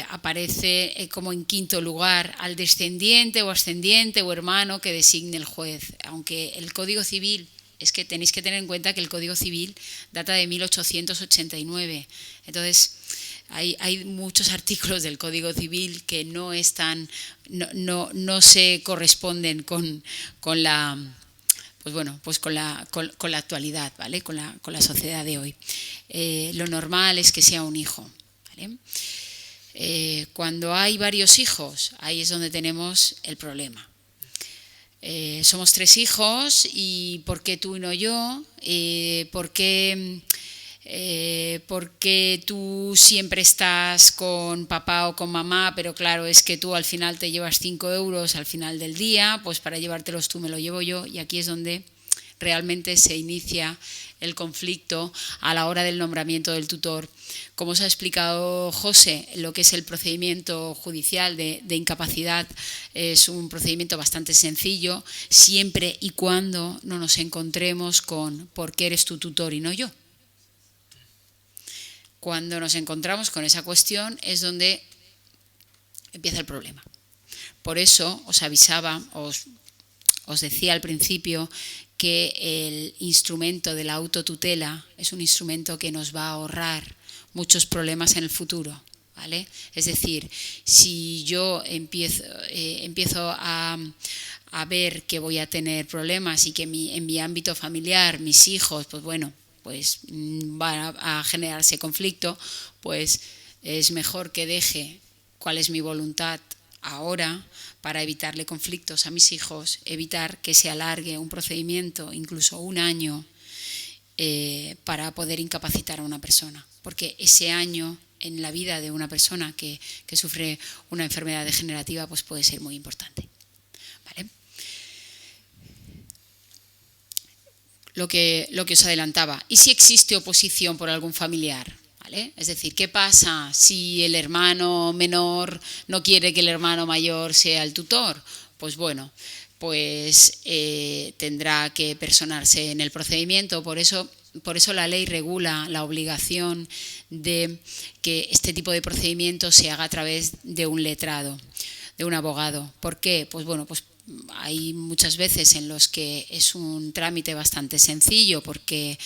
aparece como en quinto lugar al descendiente o ascendiente o hermano que designe el juez, aunque el Código Civil, es que tenéis que tener en cuenta que el Código Civil data de 1889, entonces hay muchos artículos del Código Civil que no se corresponden con la... Pues bueno, pues con la actualidad, ¿vale? Con la sociedad de hoy. Lo normal es que sea un hijo, ¿vale? Cuando hay varios hijos, ahí es donde tenemos el problema. Somos 3 hijos y ¿por qué tú y no yo? ¿Por qué tú siempre estás con papá o con mamá, pero claro, es que tú al final te llevas 5 euros al final del día, pues para llevártelos tú me lo llevo yo, y aquí es donde realmente se inicia el conflicto a la hora del nombramiento del tutor. Como os ha explicado José, lo que es el procedimiento judicial de incapacidad es un procedimiento bastante sencillo, siempre y cuando no nos encontremos con ¿por qué eres tu tutor y no yo? Cuando nos encontramos con esa cuestión es donde empieza el problema. Por eso os avisaba, os decía al principio que el instrumento de la autotutela es un instrumento que nos va a ahorrar muchos problemas en el futuro, ¿vale? Es decir, si yo empiezo a ver que voy a tener problemas y que en mi ámbito familiar, mis hijos, pues van a generarse conflicto, pues es mejor que deje cuál es mi voluntad ahora para evitarle conflictos a mis hijos, evitar que se alargue un procedimiento, incluso un año, para poder incapacitar a una persona. Porque ese año en la vida de una persona que sufre una enfermedad degenerativa pues puede ser muy importante, ¿vale? Lo que os adelantaba. ¿Y si existe oposición por algún familiar? ¿Vale? Es decir, ¿qué pasa si el hermano menor no quiere que el hermano mayor sea el tutor? Pues bueno, tendrá que personarse en el procedimiento. Por eso la ley regula la obligación de que este tipo de procedimiento se haga a través de un letrado, de un abogado. ¿Por qué? Pues bueno, hay muchas veces en los que es un trámite bastante sencillo porque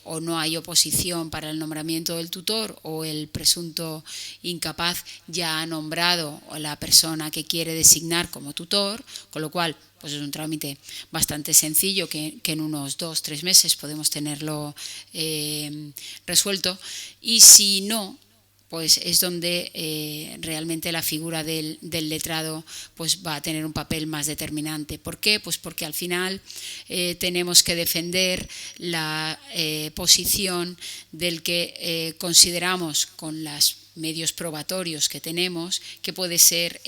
o no hay oposición para el nombramiento del tutor o el presunto incapaz ya ha nombrado a la persona que quiere designar como tutor, con lo cual pues es un trámite bastante sencillo que en unos 2-3 meses podemos tenerlo resuelto. Y si no, pues es donde realmente la figura del letrado pues va a tener un papel más determinante. ¿Por qué? Pues porque al final tenemos que defender la posición del que consideramos con los medios probatorios que tenemos que puede ser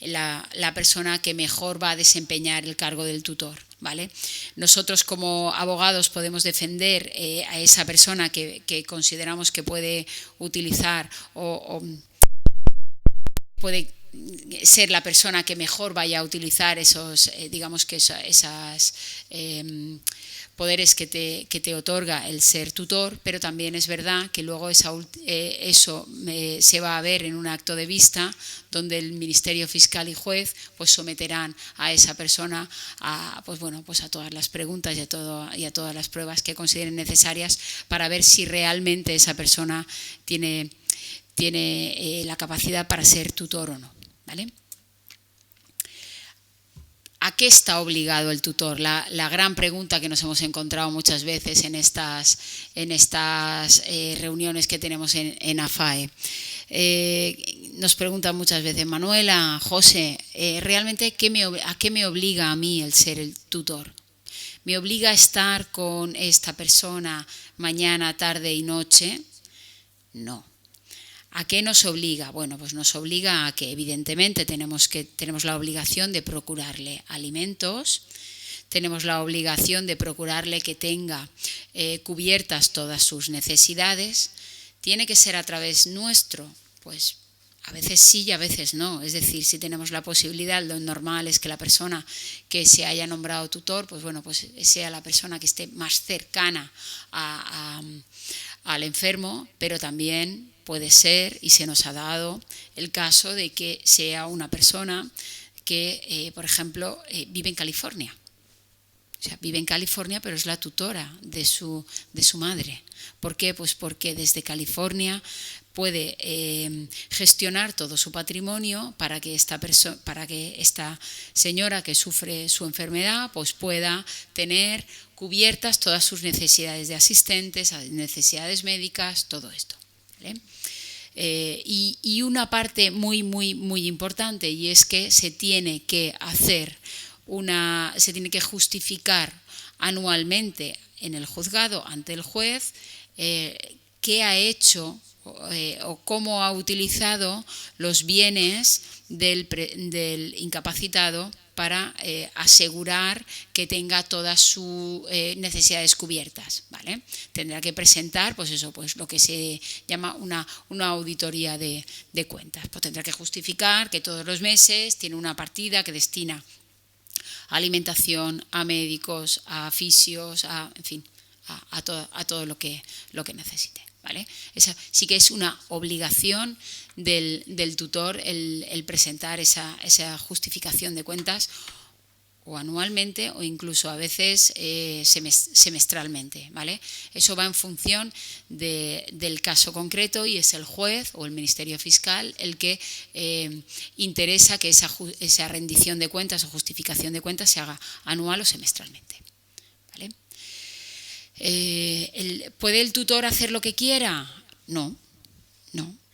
la persona que mejor va a desempeñar el cargo del tutor, ¿vale? Nosotros como abogados podemos defender a esa persona que consideramos que puede utilizar o puede ser la persona que mejor vaya a utilizar esos, esas poderes que te otorga el ser tutor, pero también es verdad que luego eso se va a ver en un acto de vista donde el Ministerio Fiscal y Juez pues someterán a esa persona a todas las preguntas y a todas las pruebas que consideren necesarias para ver si realmente esa persona tiene la capacidad para ser tutor o no, ¿vale? ¿A qué está obligado el tutor? La gran pregunta que nos hemos encontrado muchas veces en estas reuniones que tenemos en AFAE. Nos preguntan muchas veces, Manuela, José, ¿realmente a qué me obliga a mí el ser el tutor? ¿Me obliga a estar con esta persona mañana, tarde y noche? No. ¿A qué nos obliga? Bueno, pues nos obliga a que evidentemente tenemos la obligación de procurarle alimentos, tenemos la obligación de procurarle que tenga cubiertas todas sus necesidades. ¿Tiene que ser a través nuestro? Pues a veces sí y a veces no. Es decir, si tenemos la posibilidad, lo normal es que la persona que se haya nombrado tutor, pues sea la persona que esté más cercana al enfermo, pero también puede ser, y se nos ha dado el caso de que sea una persona que, por ejemplo, vive en California. O sea, vive en California, pero es la tutora de su madre. ¿Por qué? Pues porque desde California puede gestionar todo su patrimonio para que esta señora que sufre su enfermedad pues pueda tener cubiertas todas sus necesidades de asistentes, necesidades médicas, todo esto, ¿vale? Y una parte muy, muy, muy importante, y es que se tiene que justificar anualmente en el juzgado ante el juez qué ha hecho o cómo ha utilizado los bienes del incapacitado para asegurar que tenga todas sus necesidades cubiertas, ¿vale? Tendrá que presentar lo que se llama una auditoría de cuentas. Pues tendrá que justificar que todos los meses tiene una partida que destina a alimentación, a médicos, a fisios, a todo lo que necesite, ¿vale? Esa sí que es una obligación del tutor el presentar esa justificación de cuentas, o anualmente o incluso a veces semestralmente, ¿vale? Eso va en función del caso concreto y es el juez o el Ministerio Fiscal el que interesa que esa rendición de cuentas o justificación de cuentas se haga anual o semestralmente, ¿vale? ¿Puede el tutor hacer lo que quiera? No.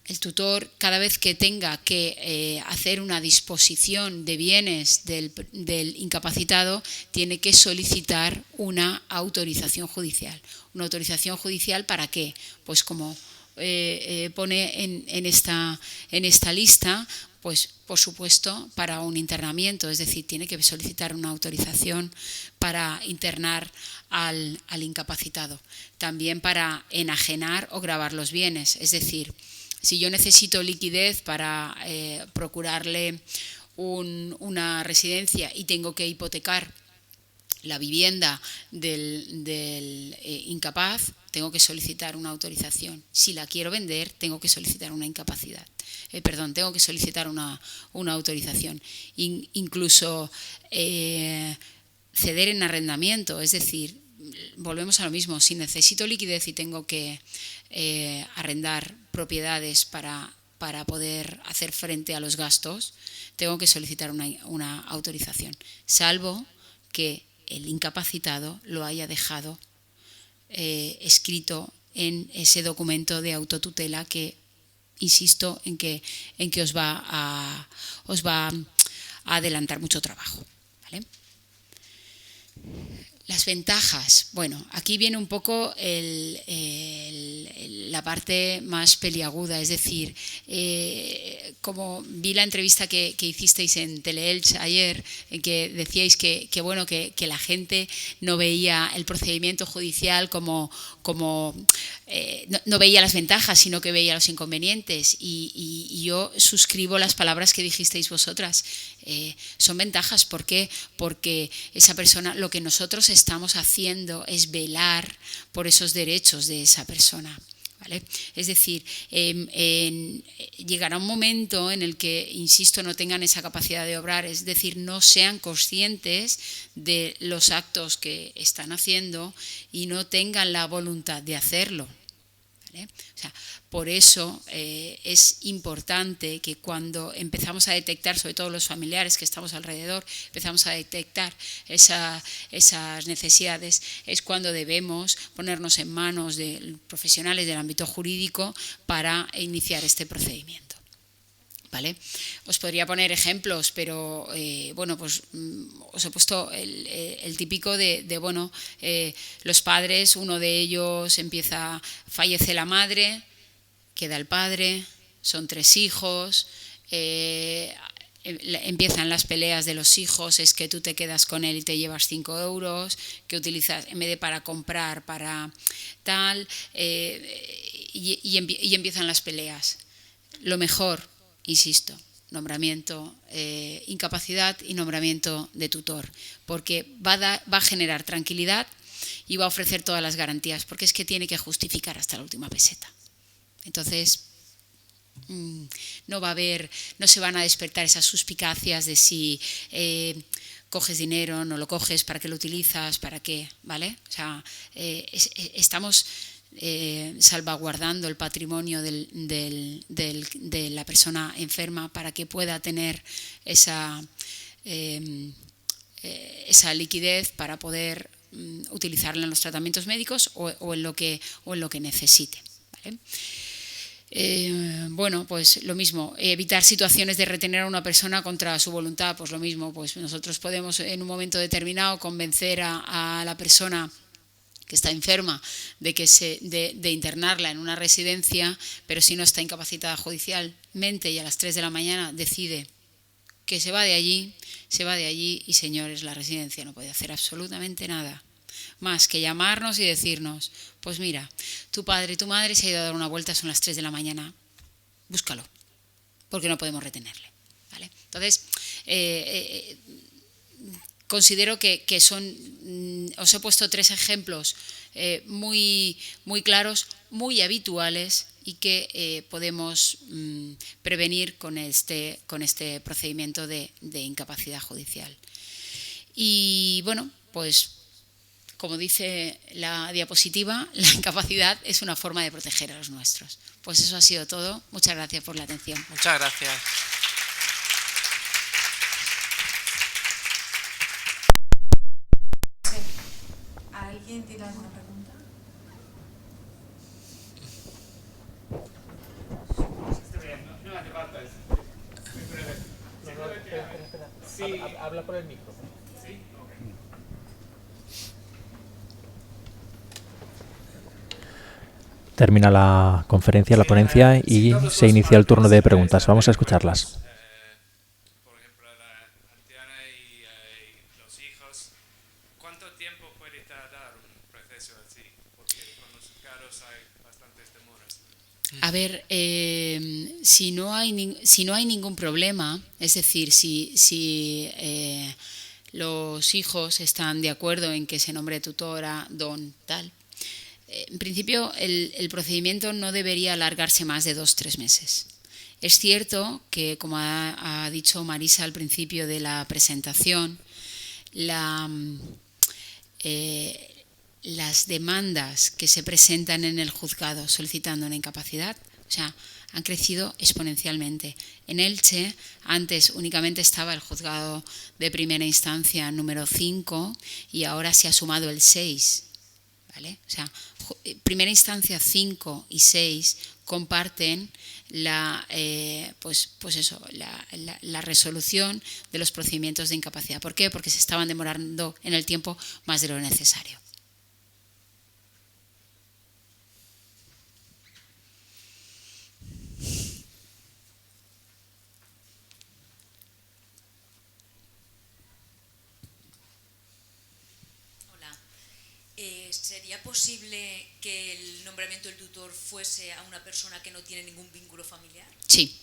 El tutor, cada vez que tenga que hacer una disposición de bienes del incapacitado, tiene que solicitar una autorización judicial. ¿Una autorización judicial para qué? Pues como pone en esta lista, pues por supuesto para un internamiento, es decir, tiene que solicitar una autorización para internar al incapacitado. También para enajenar o gravar los bienes, es decir, si yo necesito liquidez para procurarle una residencia y tengo que hipotecar la vivienda del incapaz, tengo que solicitar una autorización. Si la quiero vender, tengo que solicitar tengo que solicitar una autorización. Incluso ceder en arrendamiento, es decir, volvemos a lo mismo, si necesito liquidez y tengo que arrendar propiedades para poder hacer frente a los gastos, tengo que solicitar una autorización, salvo que el incapacitado lo haya dejado escrito en ese documento de autotutela que, insisto, en que os va a adelantar mucho trabajo, ¿vale? Las ventajas. Bueno, aquí viene un poco la parte más peliaguda, es decir, como vi la entrevista que hicisteis en Teleelch ayer, en que decíais que la gente no veía el procedimiento judicial como no veía las ventajas, sino que veía los inconvenientes, y yo suscribo las palabras que dijisteis vosotras. Son ventajas. ¿Por qué? Porque esa persona, lo que nosotros estamos haciendo es velar por esos derechos de esa persona, ¿vale? Es decir, llegará un momento en el que, insisto, no tengan esa capacidad de obrar, es decir, no sean conscientes de los actos que están haciendo y no tengan la voluntad de hacerlo, ¿vale? O sea, por eso es importante que cuando empezamos a detectar, sobre todo los familiares que estamos alrededor, empezamos a detectar esas necesidades, es cuando debemos ponernos en manos de profesionales del ámbito jurídico para iniciar este procedimiento, ¿vale? Os podría poner ejemplos, pero pues os he puesto el típico de los padres, uno de ellos fallece la madre, queda el padre, son 3 hijos, empiezan las peleas de los hijos, es que tú te quedas con él y te llevas 5 euros, que utilizas en vez de para comprar, para tal, y empiezan las peleas. Lo mejor, insisto, nombramiento, incapacidad y nombramiento de tutor, porque va a generar tranquilidad y va a ofrecer todas las garantías, porque es que tiene que justificar hasta la última peseta. Entonces, no se van a despertar esas suspicacias de si coges dinero, no lo coges, para qué lo utilizas, para qué, ¿vale? O sea, estamos salvaguardando el patrimonio de la persona enferma para que pueda tener esa liquidez para poder utilizarla en los tratamientos médicos o en lo que necesite, ¿vale? Pues lo mismo, evitar situaciones de retener a una persona contra su voluntad, pues lo mismo, pues nosotros podemos en un momento determinado convencer a la persona que está enferma de internarla en una residencia, pero si no está incapacitada judicialmente y a las 3 de la mañana decide que se va de allí y, señores, la residencia no puede hacer absolutamente nada más que llamarnos y decirnos, pues mira, tu padre y tu madre se ha ido a dar una vuelta, son las 3 de la mañana, búscalo, porque no podemos retenerle, ¿vale? Entonces, considero que son os he puesto 3 ejemplos muy claros, muy habituales y que podemos prevenir con este procedimiento de incapacidad judicial. Y bueno, pues como dice la diapositiva, la incapacidad es una forma de proteger a los nuestros. Pues eso ha sido todo. Muchas gracias por la atención. Muchas gracias. ¿Alguien tiene alguna pregunta? No hace falta eso. Muy breve. Sí. Habla por el micrófono. Sí, ok. Termina la conferencia, la ponencia y se inicia el turno de preguntas. Vamos a escucharlas. Por ejemplo, la anciana y los hijos, ¿cuánto tiempo puede tardar un proceso así? Porque con los caros hay bastantes demoras. A ver, si no hay ningún problema, es decir, si los hijos están de acuerdo en que se nombre tutora, don, tal, en principio el procedimiento no debería alargarse más de 2-3 meses. Es cierto que, como ha dicho Marisa al principio de la presentación, las demandas que se presentan en el juzgado solicitando una incapacidad, o sea, han crecido exponencialmente. En Elche, antes únicamente estaba el juzgado de primera instancia número 5 y ahora se ha sumado el 6. ¿Vale? O sea, primera instancia 5 y 6 comparten la resolución de los procedimientos de incapacidad. ¿Por qué? Porque se estaban demorando en el tiempo más de lo necesario. ¿Sería posible que el nombramiento del tutor fuese a una persona que no tiene ningún vínculo familiar? Sí.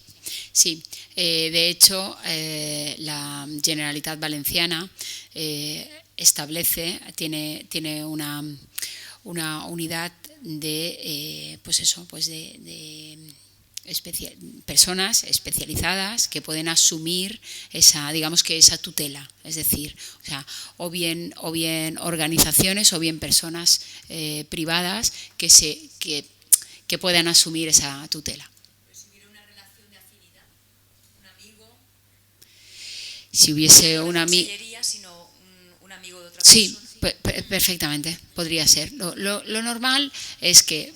De hecho, la Generalitat Valenciana tiene una unidad de personas especializadas que pueden asumir esa tutela, es decir, o sea, o bien organizaciones o bien personas privadas que puedan asumir esa tutela. Si hubiera una relación de afinidad, un amigo. Si hubiese un amigo, sino un amigo de otra sí, persona. perfectamente, podría ser. Lo normal es que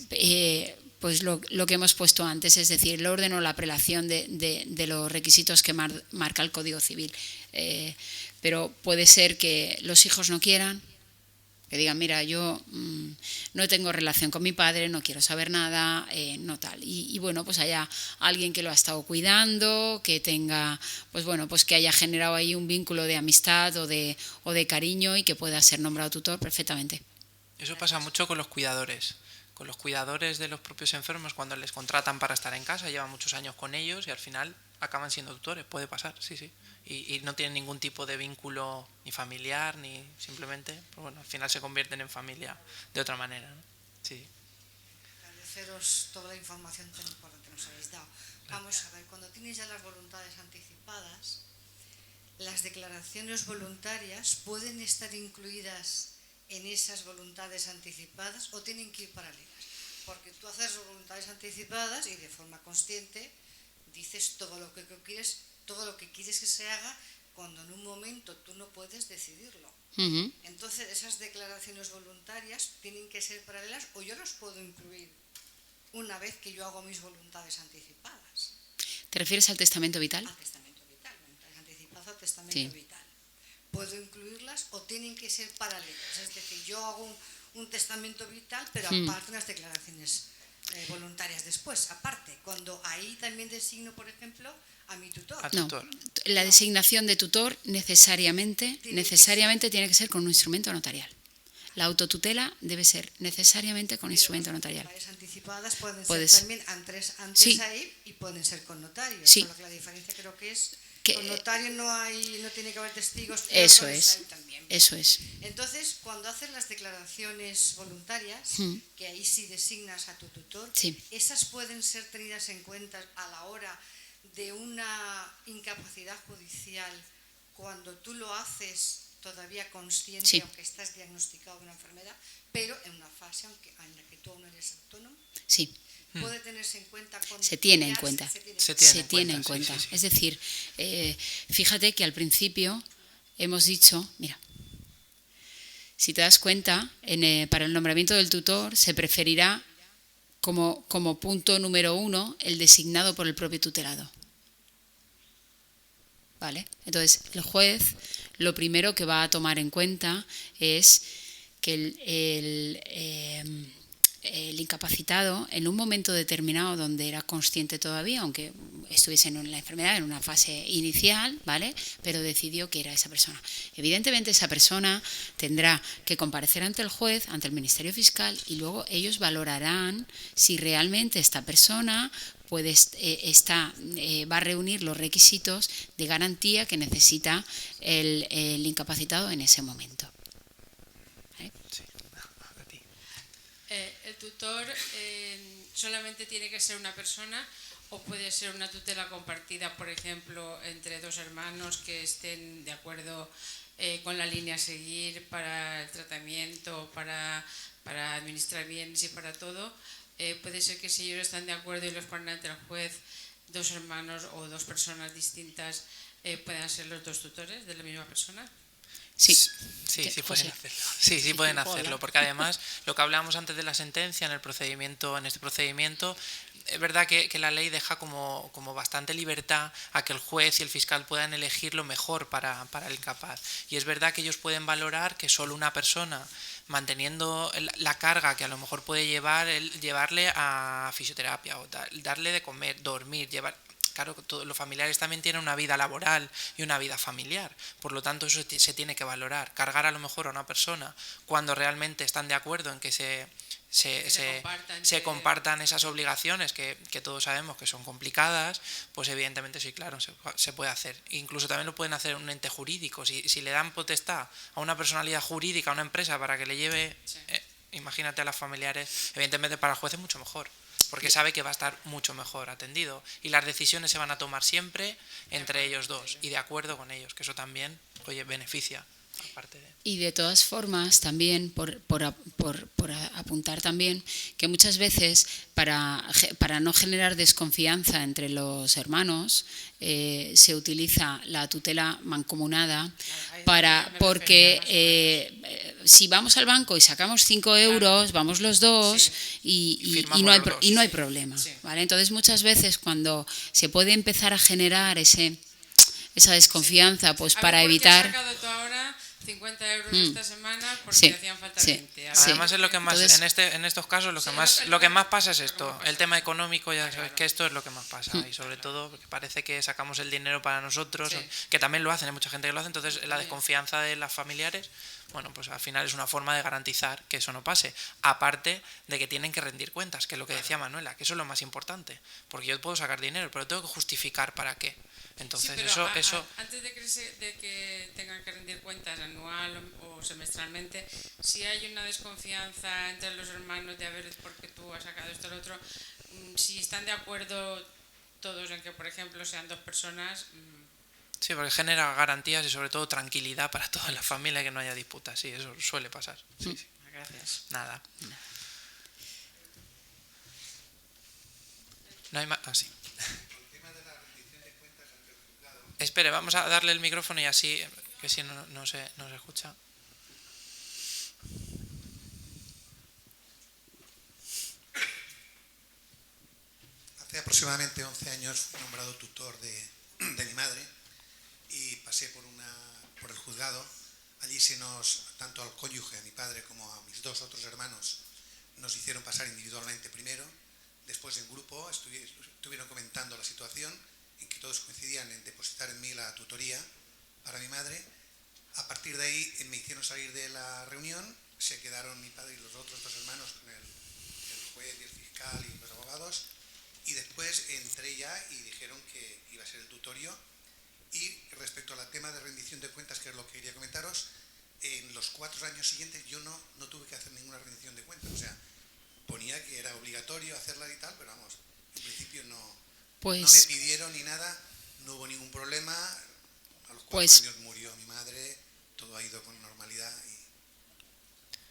pues lo que hemos puesto antes, es decir, el orden o la prelación de los requisitos que marca el Código Civil. Pero puede ser que los hijos no quieran, que digan, mira, yo no tengo relación con mi padre, no quiero saber nada, no tal. Y bueno, pues haya alguien que lo ha estado cuidando, que tenga, pues que haya generado ahí un vínculo de amistad o de cariño y que pueda ser nombrado tutor perfectamente. Eso pasa mucho con los cuidadores. Con los cuidadores de los propios enfermos, cuando les contratan para estar en casa, llevan muchos años con ellos y al final acaban siendo tutores. Puede pasar, sí. Y no tienen ningún tipo de vínculo ni familiar, ni simplemente, pues bueno, al final se convierten en familia de otra manera, ¿no? Sí. Agradeceros toda la información tan importante que nos habéis dado. Vamos a ver, cuando tienes ya las voluntades anticipadas, las declaraciones voluntarias pueden estar incluidas en esas voluntades anticipadas o tienen que ir paralelas, porque tú haces voluntades anticipadas y de forma consciente dices todo lo que quieres que se haga cuando en un momento tú no puedes decidirlo. Entonces esas declaraciones voluntarias tienen que ser paralelas o yo las puedo incluir una vez que yo hago mis voluntades anticipadas. ¿Te refieres al testamento vital? Al testamento vital, voluntades anticipadas al testamento vital. ¿Puedo incluirlas o tienen que ser paralelas? Es decir, yo hago un testamento vital, pero aparte unas declaraciones voluntarias después, aparte, cuando ahí también designo, por ejemplo, a mi tutor. No, la designación de tutor necesariamente tiene que ser con un instrumento notarial. La autotutela debe ser necesariamente con instrumento notarial. Las anticipadas pueden ser también antes sí. ahí y pueden ser con notarios. Sí. Con lo que la diferencia creo que es Con notario no tiene que haber testigos. Eso es, también. eso es. Entonces, cuando haces las declaraciones voluntarias, que ahí sí designas a tu tutor, Sí. esas pueden ser tenidas en cuenta a la hora de una incapacidad judicial cuando tú lo haces todavía consciente, Sí. aunque estás diagnosticado de una enfermedad, pero en una fase en la que tú aún no eres autónomo. Sí. Puede tenerse en cuenta cuando Se tiene en ya cuenta. se Se tiene en cuenta. Sí. Es decir, fíjate que al principio hemos dicho, mira, si te das cuenta, para el nombramiento del tutor se preferirá como punto número 1 el designado por el propio tutelado. ¿Vale? Entonces, el juez lo primero que va a tomar en cuenta es que el incapacitado, en un momento determinado donde era consciente todavía, aunque estuviese en la enfermedad, en una fase inicial, ¿vale?, pero decidió que era esa persona. Evidentemente esa persona tendrá que comparecer ante el juez, ante el Ministerio Fiscal, y luego ellos valorarán si realmente esta persona va a reunir los requisitos de garantía que necesita el incapacitado en ese momento. ¿Vale? ¿El tutor solamente tiene que ser una persona o puede ser una tutela compartida, por ejemplo, entre dos hermanos que estén de acuerdo con la línea a seguir para el tratamiento, para administrar bienes y para todo? Puede ser que si ellos están de acuerdo y los ponen ante el juez, dos hermanos o dos personas distintas puedan ser los dos tutores de la misma persona. Sí, pueden hacerlo. Sí, pueden hacerlo, porque además lo que hablábamos antes de la sentencia, en este procedimiento, es verdad que la ley deja como bastante libertad a que el juez y el fiscal puedan elegir lo mejor para el incapaz. Y es verdad que ellos pueden valorar que solo una persona, manteniendo la carga que a lo mejor puede llevarle a fisioterapia o darle de comer, dormir, Claro, los familiares también tienen una vida laboral y una vida familiar, por lo tanto eso se tiene que valorar. Cargar a lo mejor a una persona cuando realmente están de acuerdo en que se compartan esas obligaciones que todos sabemos que son complicadas, pues evidentemente sí, claro, se puede hacer. Incluso también lo pueden hacer un ente jurídico. Si le dan potestad a una personalidad jurídica, a una empresa para que le lleve, imagínate a los familiares, evidentemente para el juez es mucho mejor, porque sabe que va a estar mucho mejor atendido y las decisiones se van a tomar siempre entre ellos dos y de acuerdo con ellos, que eso también, beneficia. Y de todas formas, también por apuntar también que muchas veces para no generar desconfianza entre los hermanos se utiliza la tutela mancomunada porque si vamos al banco y sacamos 5 euros, vamos los dos y no hay problema. ¿Vale? Entonces muchas veces cuando se puede empezar a generar esa desconfianza, pues para evitar... 50 euros esta semana porque hacían falta 20. Además es lo que más, entonces, en estos casos lo que más pasa es esto, el tema económico, ya sabes que esto es lo que más pasa y sobre todo porque parece que sacamos el dinero para nosotros, que también lo hacen, hay mucha gente que lo hace, entonces la desconfianza de las familiares, bueno, pues al final es una forma de garantizar que eso no pase, aparte de que tienen que rendir cuentas, que es lo que decía Manuela, que eso es lo más importante, porque yo puedo sacar dinero, pero tengo que justificar para qué. Entonces eso antes de que tengan que rendir cuentas anual o semestralmente, si hay una desconfianza entre los hermanos de a ver por qué tú has sacado esto o lo otro, si están de acuerdo todos en que, por ejemplo, sean dos personas. Sí, porque genera garantías y sobre todo tranquilidad para toda la familia, que no haya disputas. Sí, eso suele pasar. Sí. Gracias. Nada. No hay más. Sí. Espere, vamos a darle el micrófono y así, que si no se escucha. Hace aproximadamente 11 años fui nombrado tutor de mi madre y pasé por el juzgado. Allí tanto al cónyuge, a mi padre, como a mis dos otros hermanos, nos hicieron pasar individualmente primero. Después en grupo estuvieron comentando la situación, en que todos coincidían en depositar en mí la tutoría para mi madre. A partir de ahí me hicieron salir de la reunión, se quedaron mi padre y los otros dos hermanos con el juez y el fiscal y los abogados, y después entré ya y dijeron que iba a ser el tutorio Y respecto al tema de rendición de cuentas, que es lo que quería comentaros, en los 4 años siguientes yo no tuve que hacer ninguna rendición de cuentas. O sea, ponía que era obligatorio hacerla y tal, pero vamos, en principio no me pidieron ni nada, no hubo ningún problema. A los 4 años murió mi madre, todo ha ido con normalidad.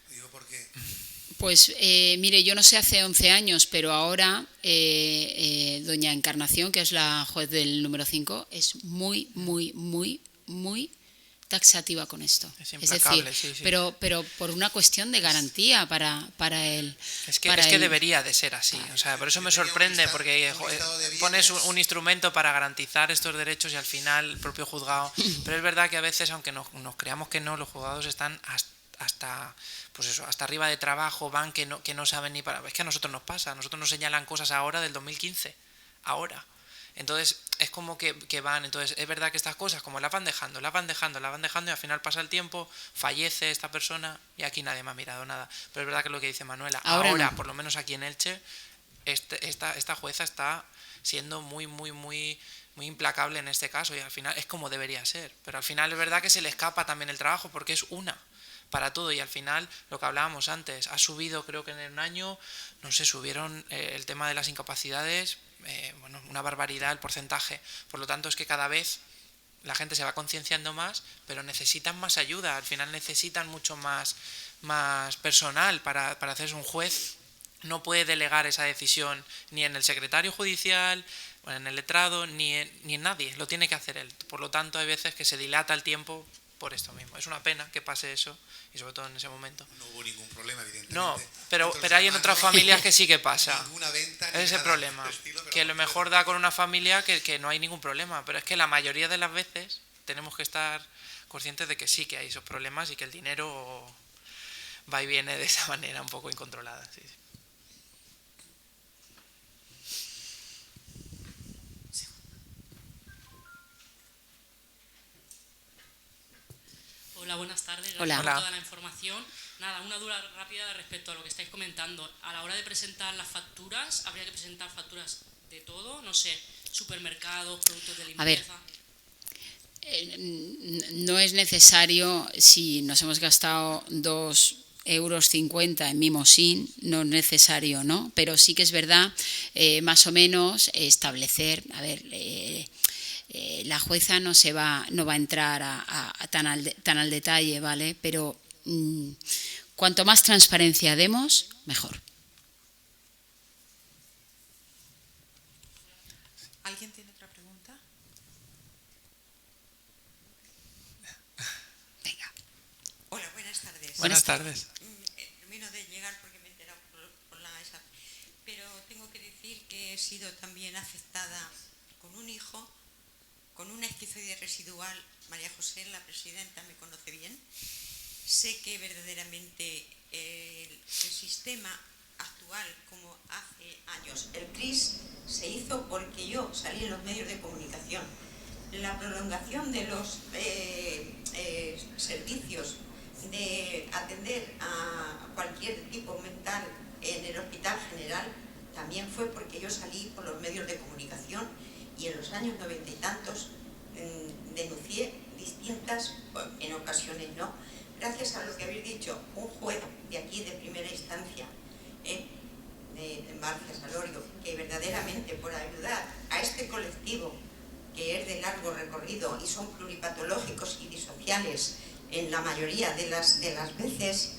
Y digo porque... Pues mire, yo no sé hace 11 años, pero ahora doña Encarnación, que es la juez del número 5, es muy, muy, muy, muy taxativa con esto. Es decir, sí. Pero por una cuestión de garantía para él. Es que debería de ser así. O sea, por eso me sorprende, porque pones un instrumento para garantizar estos derechos y al final el propio juzgado... Pero es verdad que a veces, aunque nos creamos que no, los juzgados están hasta arriba de trabajo, van que no saben ni para... Es que a nosotros nos pasa, a nosotros nos señalan cosas ahora del 2015, ahora. Entonces es como que van, entonces es verdad que estas cosas como las van dejando y al final pasa el tiempo, fallece esta persona y aquí nadie me ha mirado nada. Pero es verdad que lo que dice Manuela, ahora no. Por lo menos aquí en Elche, esta jueza está siendo muy, muy, muy, muy implacable en este caso y al final es como debería ser. Pero al final es verdad que se le escapa también el trabajo porque es una para todo y al final lo que hablábamos antes, ha subido, creo que en un año, no sé, subieron el tema de las incapacidades, una barbaridad el porcentaje. Por lo tanto es que cada vez la gente se va concienciando más, pero necesitan más ayuda, al final necesitan mucho más personal para hacerse un juez. No puede delegar esa decisión ni en el secretario judicial, en el letrado, ni en nadie, lo tiene que hacer él. Por lo tanto hay veces que se dilata el tiempo por esto mismo. Es una pena que pase eso y sobre todo en ese momento. No hubo ningún problema, evidentemente. No, pero hay en otras familias que sí que pasa. Ninguna venta, es ese problema. Que a lo mejor da con una familia que no hay ningún problema, pero es que la mayoría de las veces tenemos que estar conscientes de que sí que hay esos problemas y que el dinero va y viene de esa manera un poco incontrolada. Sí. Hola, buenas tardes. Gracias Hola. por toda la información. Nada, una duda rápida respecto a lo que estáis comentando. A la hora de presentar las facturas, ¿habría que presentar facturas de todo? No sé, supermercados, productos de limpieza. A ver, no es necesario, si nos hemos gastado 2,50 euros en Mimosín, no es necesario, ¿no? Pero sí que es verdad, más o menos, establecer, a ver... la jueza no va a entrar tan al detalle, ¿vale? Pero cuanto más transparencia demos, mejor. ¿Alguien tiene otra pregunta? Venga. Hola, buenas tardes. Buenas tardes. Termino de llegar porque me he enterado por la esa, pero tengo que decir que he sido también afectada con un hijo con una esquizoide residual. María José, la presidenta, me conoce bien. Sé que verdaderamente el sistema actual, como hace años, el CRIS se hizo porque yo salí en los medios de comunicación. La prolongación de los servicios de atender a cualquier tipo mental en el Hospital General también fue porque yo salí por los medios de comunicación. Y en los años 90 y tantos denuncié distintas, en ocasiones no, gracias a lo que habéis dicho, un juez de aquí de primera instancia, de Marcia Salorio, que verdaderamente por ayudar a este colectivo que es de largo recorrido y son pluripatológicos y disociales en la mayoría de las veces,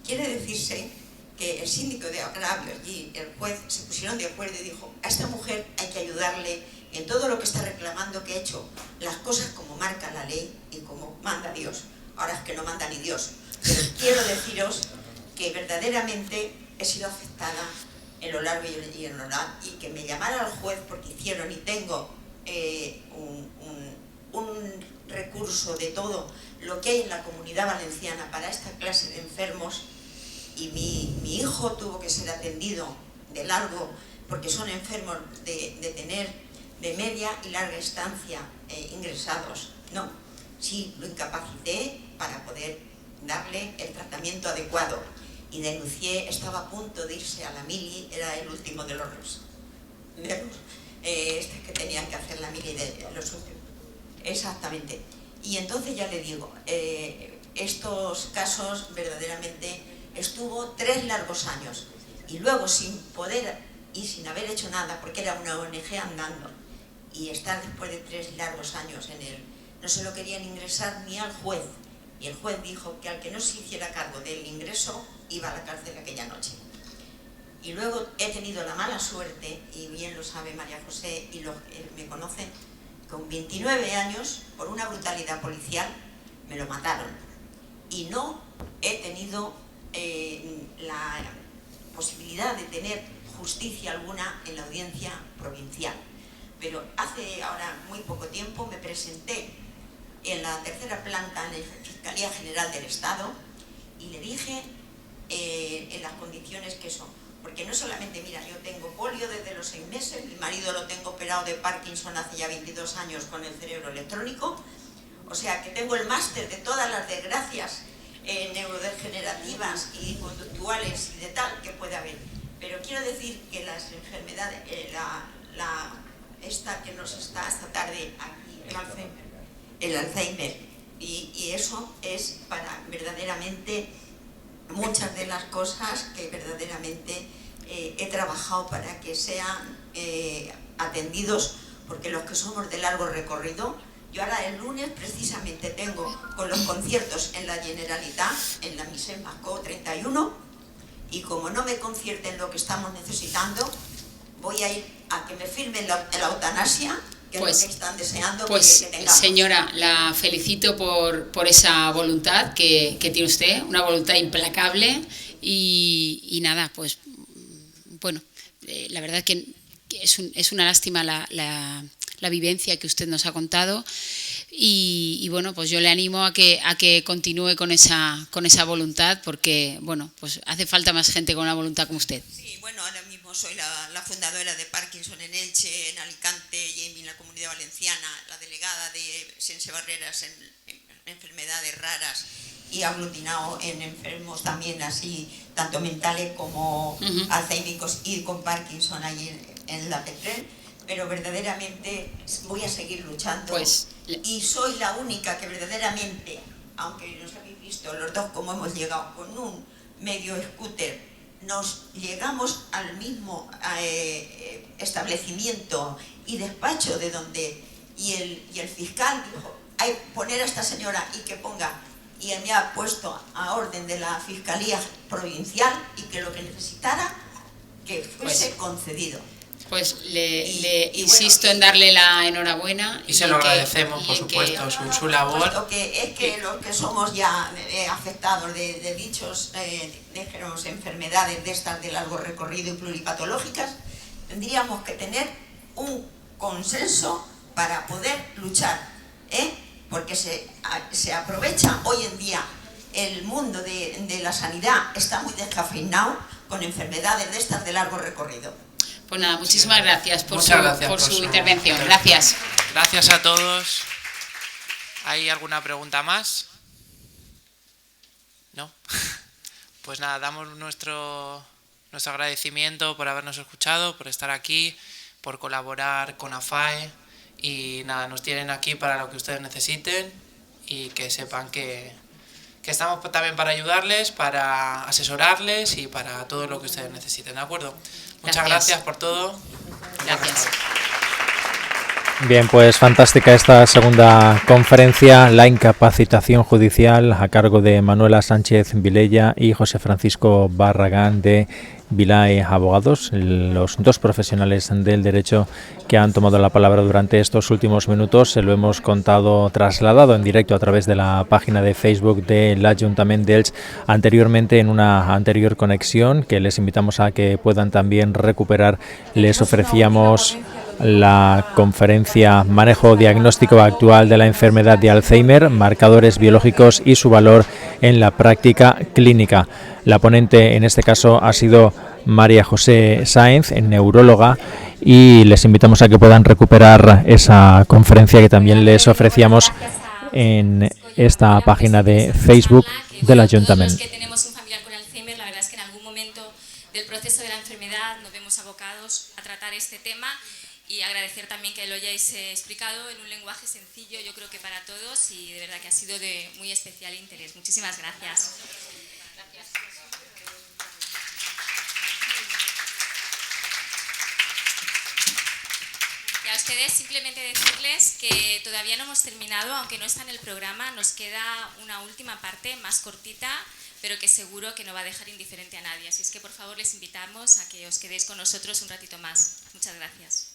quiere decirse que el síndico de agravados y el juez se pusieron de acuerdo y dijo, a esta mujer hay que ayudarle en todo lo que está reclamando, que ha hecho las cosas como marca la ley y como manda Dios. Ahora es que no manda ni Dios, pero quiero deciros que verdaderamente he sido afectada en lo largo y en lo largo, y que me llamara al juez porque hicieron, y tengo un recurso de todo lo que hay en la Comunidad Valenciana para esta clase de enfermos, y mi hijo tuvo que ser atendido de largo porque son enfermos de tener de media y larga estancia ingresados. No, sí lo incapacité para poder darle el tratamiento adecuado y denuncié, estaba a punto de irse a la mili, era el último de los que tenían que hacer la mili de los últimos. Exactamente. Y entonces ya le digo, estos casos verdaderamente estuvo 3 largos años y luego sin poder y sin haber hecho nada, porque era una ONG andando, y estar después de 3 largos años en él, no se lo querían ingresar ni al juez, y el juez dijo que al que no se hiciera cargo del ingreso iba a la cárcel aquella noche. Y luego he tenido la mala suerte, y bien lo sabe María José y los que me conocen, con 29 años, por una brutalidad policial, me lo mataron. Y no he tenido la posibilidad de tener justicia alguna en la audiencia provincial. Pero hace ahora muy poco tiempo me presenté en la 3ª planta en la Fiscalía General del Estado y le dije en las condiciones que son. Porque no solamente, mira, yo tengo polio desde los 6 meses, mi marido lo tengo operado de Parkinson hace ya 22 años con el cerebro electrónico, o sea que tengo el máster de todas las desgracias neurodegenerativas y conductuales y de tal que puede haber. Pero quiero decir que las enfermedades, esta que nos está esta tarde aquí, el Alzheimer, y eso es para verdaderamente muchas de las cosas que verdaderamente he trabajado para que sean atendidos, porque los que somos de largo recorrido, yo ahora el lunes precisamente tengo con los conciertos en la Generalitat, en la Michel Mascó 31, y como no me concierten lo que estamos necesitando, voy a ir a que me firmen la eutanasia, que es lo que están deseando que tengamos. Señora, la felicito por esa voluntad que tiene usted, una voluntad implacable y nada, pues bueno, la verdad que es una lástima la vivencia que usted nos ha contado y bueno, pues yo le animo a que continúe con esa voluntad, porque bueno, pues hace falta más gente con una voluntad como usted. Sí, bueno, ahora mismo soy la fundadora de Parkinson en Elche, en Alicante y en la Comunidad Valenciana, la delegada de Sense Barreras en enfermedades raras, y aglutinado en enfermos también así, tanto mentales como alzheimericos y con Parkinson ahí en la Tetrel, pero verdaderamente voy a seguir luchando, y soy la única que verdaderamente, aunque nos habéis visto los dos cómo hemos llegado con un medio scooter, nos llegamos al mismo establecimiento y despacho de donde, y el fiscal dijo, hay que poner a esta señora y que ponga, y me ha puesto a orden de la Fiscalía Provincial, y que lo que necesitara que fuese concedido. Pues le insisto en darle la enhorabuena. Y se lo agradecemos, por supuesto, su labor. Es que los que somos ya afectados de dichos enfermedades de estas de largo recorrido y pluripatológicas, tendríamos que tener un consenso para poder luchar, porque se aprovecha hoy en día el mundo de la sanidad, está muy descafeinado con enfermedades de estas de largo recorrido. Pues nada, muchísimas gracias por su intervención. Gracias. Gracias a todos. ¿Hay alguna pregunta más? ¿No? Pues nada, damos nuestro agradecimiento por habernos escuchado, por estar aquí, por colaborar con AFAE, y nada, nos tienen aquí para lo que ustedes necesiten, y que sepan que estamos también para ayudarles, para asesorarles y para todo lo que ustedes necesiten, ¿de acuerdo? Muchas gracias por todo. Gracias. Bien, pues fantástica esta segunda conferencia, la incapacitación judicial, a cargo de Manuela Sánchez Vilella y José Francisco Barragán de Vilae Abogados, los dos profesionales del derecho que han tomado la palabra durante estos últimos minutos. Se lo hemos trasladado en directo a través de la página de Facebook del Ayuntamiento de Elche, anteriormente en una anterior conexión que les invitamos a que puedan también recuperar. Les ofrecíamos la conferencia Manejo diagnóstico actual de la enfermedad de Alzheimer, marcadores biológicos y su valor en la práctica clínica. La ponente en este caso ha sido María José Sáenz, neuróloga, y les invitamos a que puedan recuperar esa conferencia que también les ofrecíamos en esta página de Facebook del Ayuntamiento. Todos los que tenemos un familiar con Alzheimer, la verdad es que en algún momento del proceso de la enfermedad nos vemos abocados a tratar este tema, Y agradecer también que lo hayáis explicado en un lenguaje sencillo, yo creo que para todos, y de verdad que ha sido de muy especial interés. Muchísimas gracias. Y a ustedes simplemente decirles que todavía no hemos terminado, aunque no está en el programa, nos queda una última parte más cortita, pero que seguro que no va a dejar indiferente a nadie. Así es que por favor les invitamos a que os quedéis con nosotros un ratito más. Muchas gracias.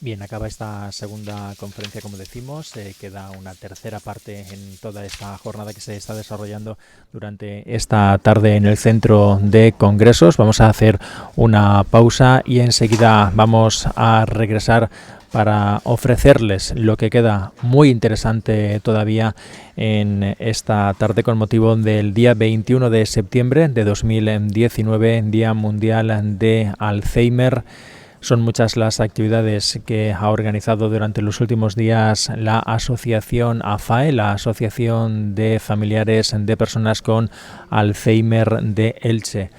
Bien, acaba esta segunda conferencia, como decimos. Queda una tercera parte en toda esta jornada que se está desarrollando durante esta tarde en el Centro de Congresos. Vamos a hacer una pausa y enseguida vamos a regresar para ofrecerles lo que queda muy interesante todavía en esta tarde con motivo del día 21 de septiembre de 2019, Día Mundial de Alzheimer. Son muchas las actividades que ha organizado durante los últimos días la asociación AFAE, la Asociación de Familiares de Personas con Alzheimer de Elche.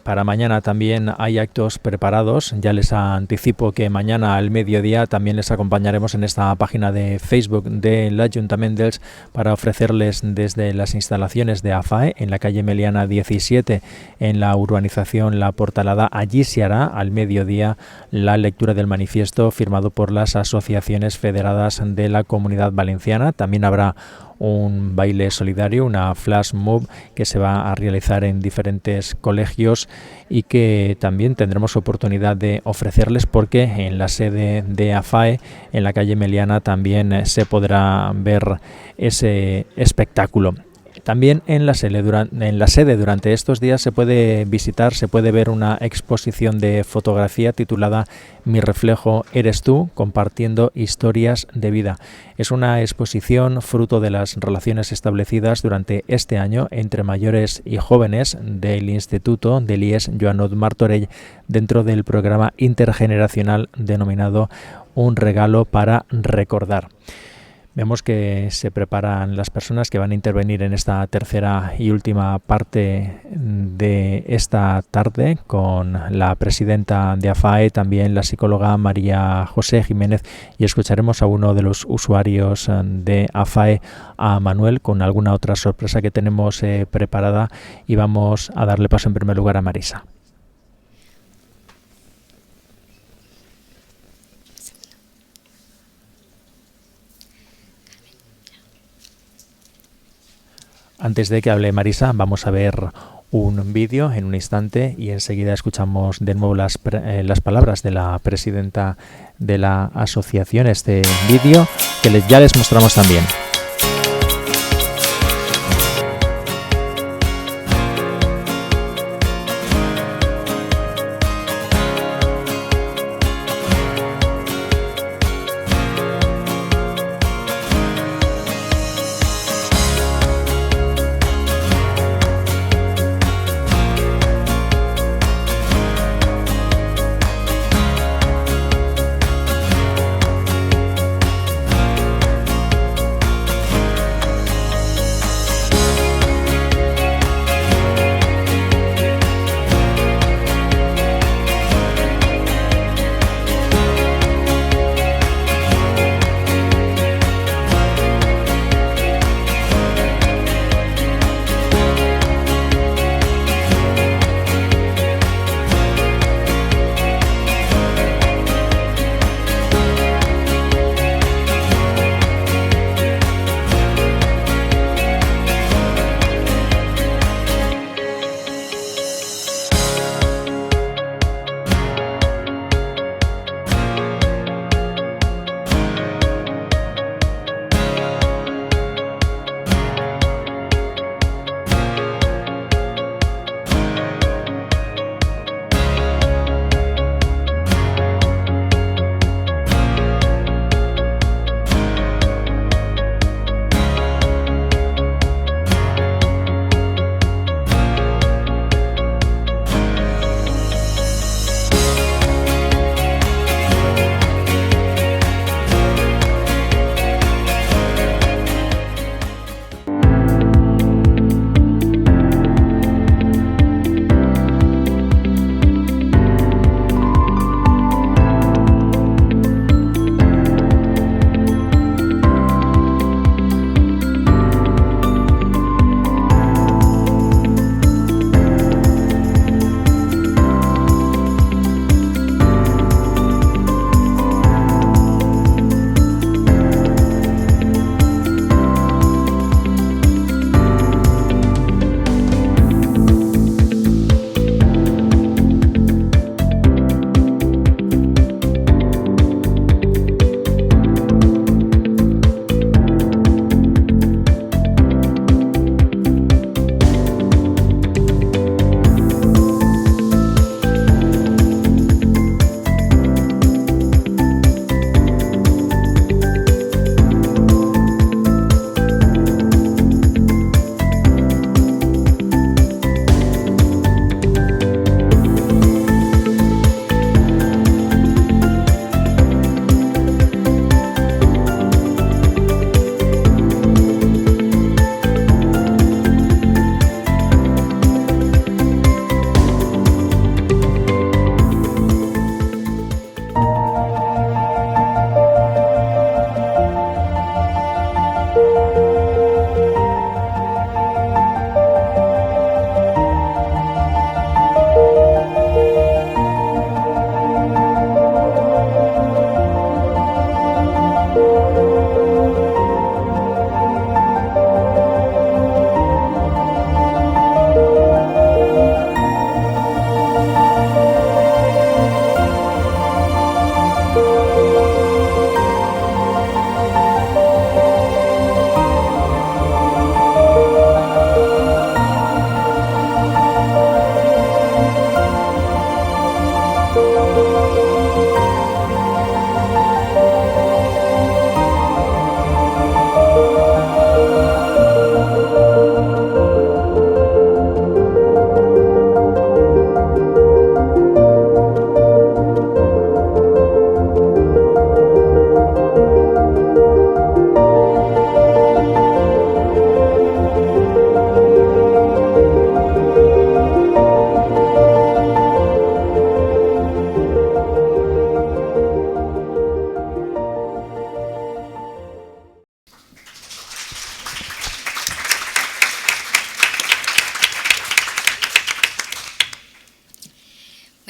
Para mañana también hay actos preparados. Ya les anticipo que mañana al mediodía también les acompañaremos en esta página de Facebook del Ayuntamiento de Elche para ofrecerles desde las instalaciones de AFAE en la calle Meliana 17 en la urbanización La Portalada. Allí se hará al mediodía la lectura del manifiesto firmado por las asociaciones federadas de la Comunidad Valenciana. También habrá un baile solidario, una flash mob que se va a realizar en diferentes colegios y que también tendremos oportunidad de ofrecerles porque en la sede de AFAE, en la calle Meliana, también se podrá ver ese espectáculo. También en la sede durante estos días se puede visitar, se puede ver una exposición de fotografía titulada Mi reflejo eres tú, compartiendo historias de vida. Es una exposición fruto de las relaciones establecidas durante este año entre mayores y jóvenes del Instituto de l'IES Joanot Martorell dentro del programa intergeneracional denominado Un regalo para recordar. Vemos que se preparan las personas que van a intervenir en esta tercera y última parte de esta tarde con la presidenta de AFAE, también la psicóloga María José Jiménez, y escucharemos a uno de los usuarios de AFAE, a Manuel, con alguna otra sorpresa que tenemos preparada, y vamos a darle paso en primer lugar a Marisa. Antes de que hable Marisa, vamos a ver un vídeo en un instante y enseguida escuchamos de nuevo las palabras de la presidenta de la asociación. Este vídeo que ya les mostramos también.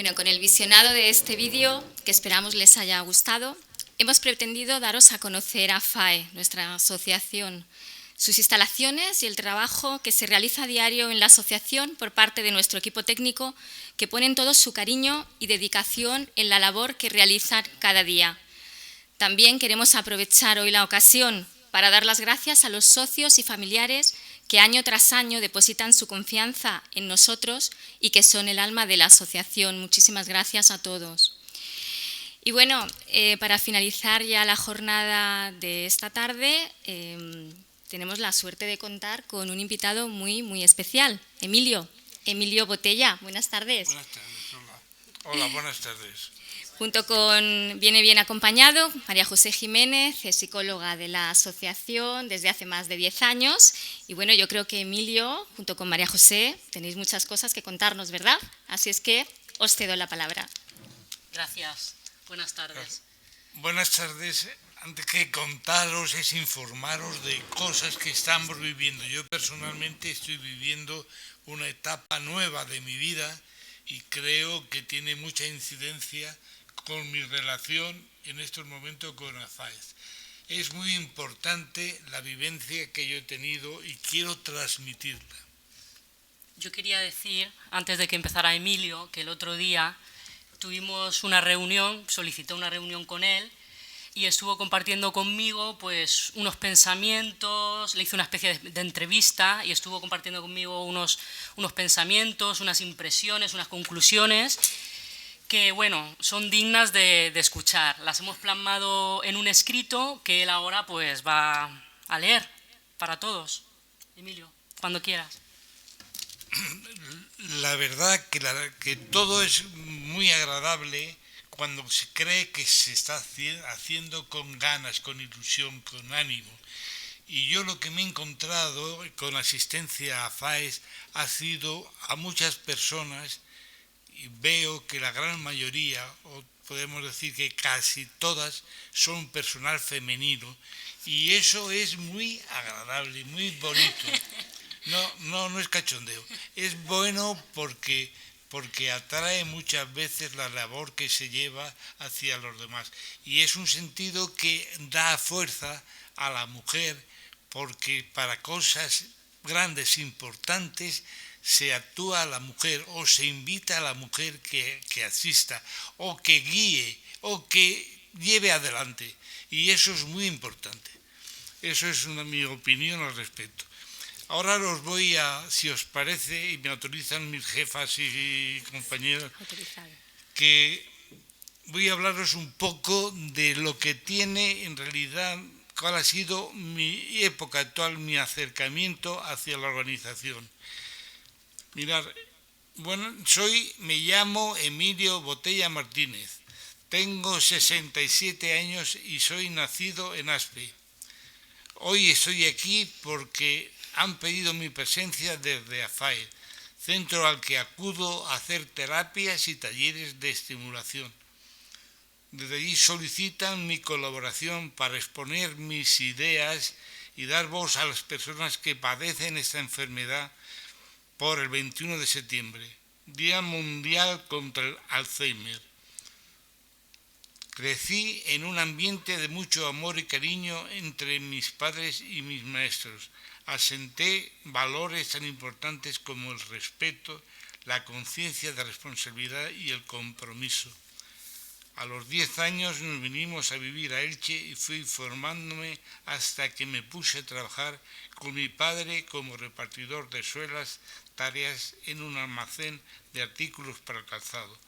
Bueno, con el visionado de este vídeo, que esperamos les haya gustado, hemos pretendido daros a conocer a FAE, nuestra asociación, sus instalaciones y el trabajo que se realiza a diario en la asociación por parte de nuestro equipo técnico, que ponen todo su cariño y dedicación en la labor que realizan cada día. También queremos aprovechar hoy la ocasión para dar las gracias a los socios y familiares que año tras año depositan su confianza en nosotros y que son el alma de la asociación. Muchísimas gracias a todos. Y bueno, para finalizar ya la jornada de esta tarde, tenemos la suerte de contar con un invitado muy especial, Emilio Botella. Buenas tardes. Buenas tardes, hola. Hola, buenas tardes. Junto con, viene bien acompañado, María José Jiménez, es psicóloga de la asociación desde hace más de 10 años. Y bueno, yo creo que Emilio, junto con María José, tenéis muchas cosas que contarnos, ¿verdad? Así es que os cedo la palabra. Gracias. Buenas tardes. Buenas tardes. Antes que contaros es informaros de cosas que estamos viviendo. Yo personalmente estoy viviendo una etapa nueva de mi vida y creo que tiene mucha incidencia con mi relación en estos momentos con AFAES. Es muy importante la vivencia que yo he tenido y quiero transmitirla. Yo quería decir, antes de que empezara Emilio, que el otro día tuvimos una reunión, solicité una reunión con él y estuvo compartiendo conmigo pues unos pensamientos, le hice una especie de entrevista y estuvo compartiendo conmigo unos pensamientos, unas impresiones, unas conclusiones que, bueno, son dignas de escuchar. Las hemos plasmado en un escrito que él ahora pues va a leer para todos. Emilio, cuando quieras. La verdad que todo es muy agradable cuando se cree que se está haciendo con ganas, con ilusión, con ánimo. Y yo lo que me he encontrado con asistencia a FAES ha sido a muchas personas, y veo que la gran mayoría, o podemos decir que casi todas, son personal femenino, y eso es muy agradable, muy bonito. No es cachondeo, es bueno porque atrae muchas veces la labor que se lleva hacia los demás, y es un sentido que da fuerza a la mujer, porque para cosas grandes, importantes, se actúa a la mujer o se invita a la mujer que asista o que guíe o que lleve adelante, y eso es muy importante. Eso es mi opinión al respecto. Ahora os voy a, si os parece, y me autorizan mis jefas y compañeros, que voy a hablaros un poco de lo que tiene en realidad, cuál ha sido mi época actual, mi acercamiento hacia la organización. Mirad, bueno, me llamo Emilio Botella Martínez, tengo 67 años y soy nacido en Aspe. Hoy estoy aquí porque han pedido mi presencia desde AFAE, centro al que acudo a hacer terapias y talleres de estimulación. Desde allí solicitan mi colaboración para exponer mis ideas y dar voz a las personas que padecen esta enfermedad por el 21 de septiembre, Día Mundial contra el Alzheimer. Crecí en un ambiente de mucho amor y cariño entre mis padres y mis maestros. Asenté valores tan importantes como el respeto, la conciencia de responsabilidad y el compromiso. A los 10 años nos vinimos a vivir a Elche y fui formándome hasta que me puse a trabajar con mi padre como repartidor de suelas, tareas en un almacén de artículos para el calzado.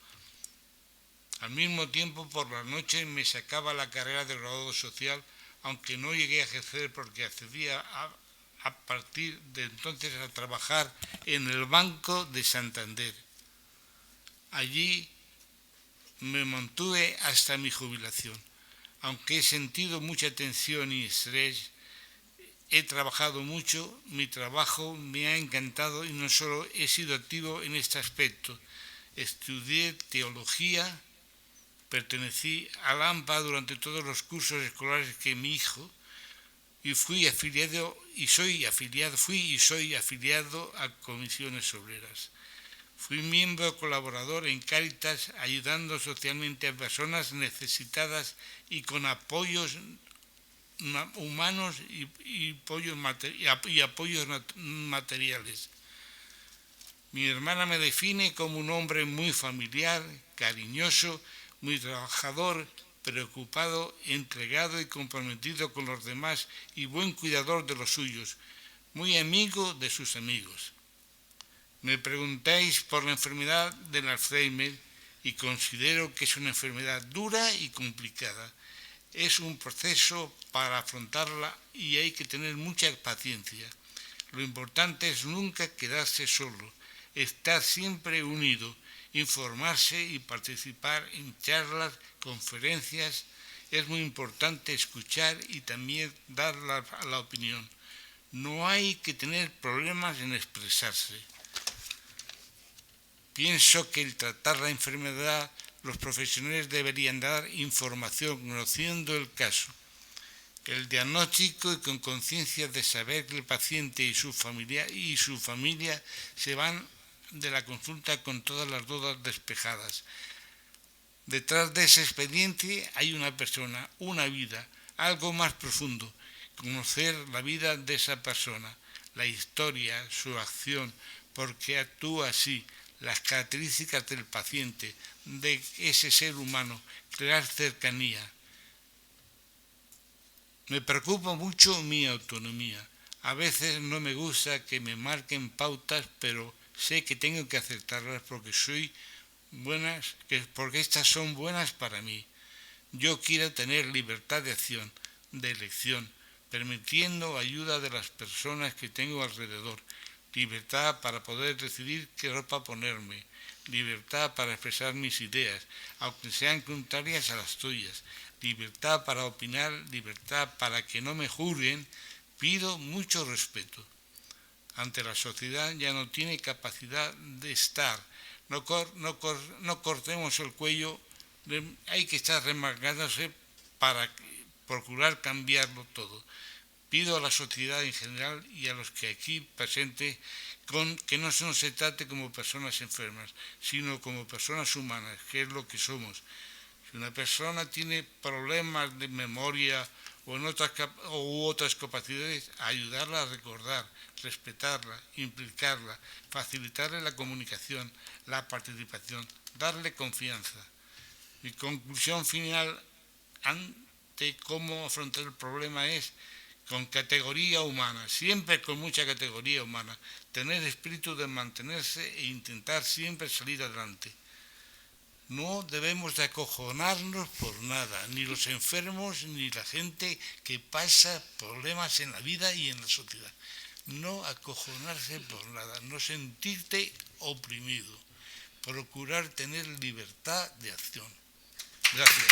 Al mismo tiempo, por las noches me sacaba la carrera de graduado social, aunque no llegué a ejercer porque accedía a partir de entonces a trabajar en el Banco de Santander. Allí me mantuve hasta mi jubilación. Aunque he sentido mucha tensión y estrés, he trabajado mucho, mi trabajo me ha encantado y no solo he sido activo en este aspecto. Estudié teología, pertenecí al AMPA durante todos los cursos escolares que mi hijo, y fui y soy afiliado a comisiones obreras. Fui miembro colaborador en Cáritas, ayudando socialmente a personas necesitadas y con apoyos humanos y apoyos materiales. Mi hermana me define como un hombre muy familiar, cariñoso, muy trabajador, preocupado, entregado y comprometido con los demás y buen cuidador de los suyos, muy amigo de sus amigos. Me preguntáis por la enfermedad del Alzheimer y considero que es una enfermedad dura y complicada. Es un proceso para afrontarla y hay que tener mucha paciencia. Lo importante es nunca quedarse solo, estar siempre unido, informarse y participar en charlas, conferencias. Es muy importante escuchar y también dar la opinión. No hay que tener problemas en expresarse. Pienso que al tratar la enfermedad, los profesionales deberían dar información conociendo el caso, el diagnóstico y con conciencia de saber que el paciente y su familia se van de la consulta con todas las dudas despejadas. Detrás de ese expediente hay una persona, una vida, algo más profundo, conocer la vida de esa persona, la historia, su acción, por qué actúa así, las características del paciente, de ese ser humano, crear cercanía. Me preocupa mucho mi autonomía. A veces no me gusta que me marquen pautas, pero sé que tengo que aceptarlas porque porque estas son buenas para mí. Yo quiero tener libertad de acción, de elección, permitiendo ayuda de las personas que tengo alrededor. Libertad para poder decidir qué ropa ponerme, libertad para expresar mis ideas, aunque sean contrarias a las tuyas, libertad para opinar, libertad para que no me juzguen. Pido mucho respeto. Ante la sociedad ya no tiene capacidad de estar. No cortemos el cuello, hay que estar remarcándose para procurar cambiarlo todo. Pido a la sociedad en general y a los que aquí presentes que no se trate como personas enfermas, sino como personas humanas, que es lo que somos. Si una persona tiene problemas de memoria u otras capacidades, ayudarla a recordar, respetarla, implicarla, facilitarle la comunicación, la participación, darle confianza. Mi conclusión final ante cómo afrontar el problema es con categoría humana, siempre con mucha categoría humana, tener espíritu de mantenerse e intentar siempre salir adelante. No debemos de acojonarnos por nada, ni los enfermos, ni la gente que pasa problemas en la vida y en la sociedad. No acojonarse por nada, no sentirte oprimido, procurar tener libertad de acción. Gracias.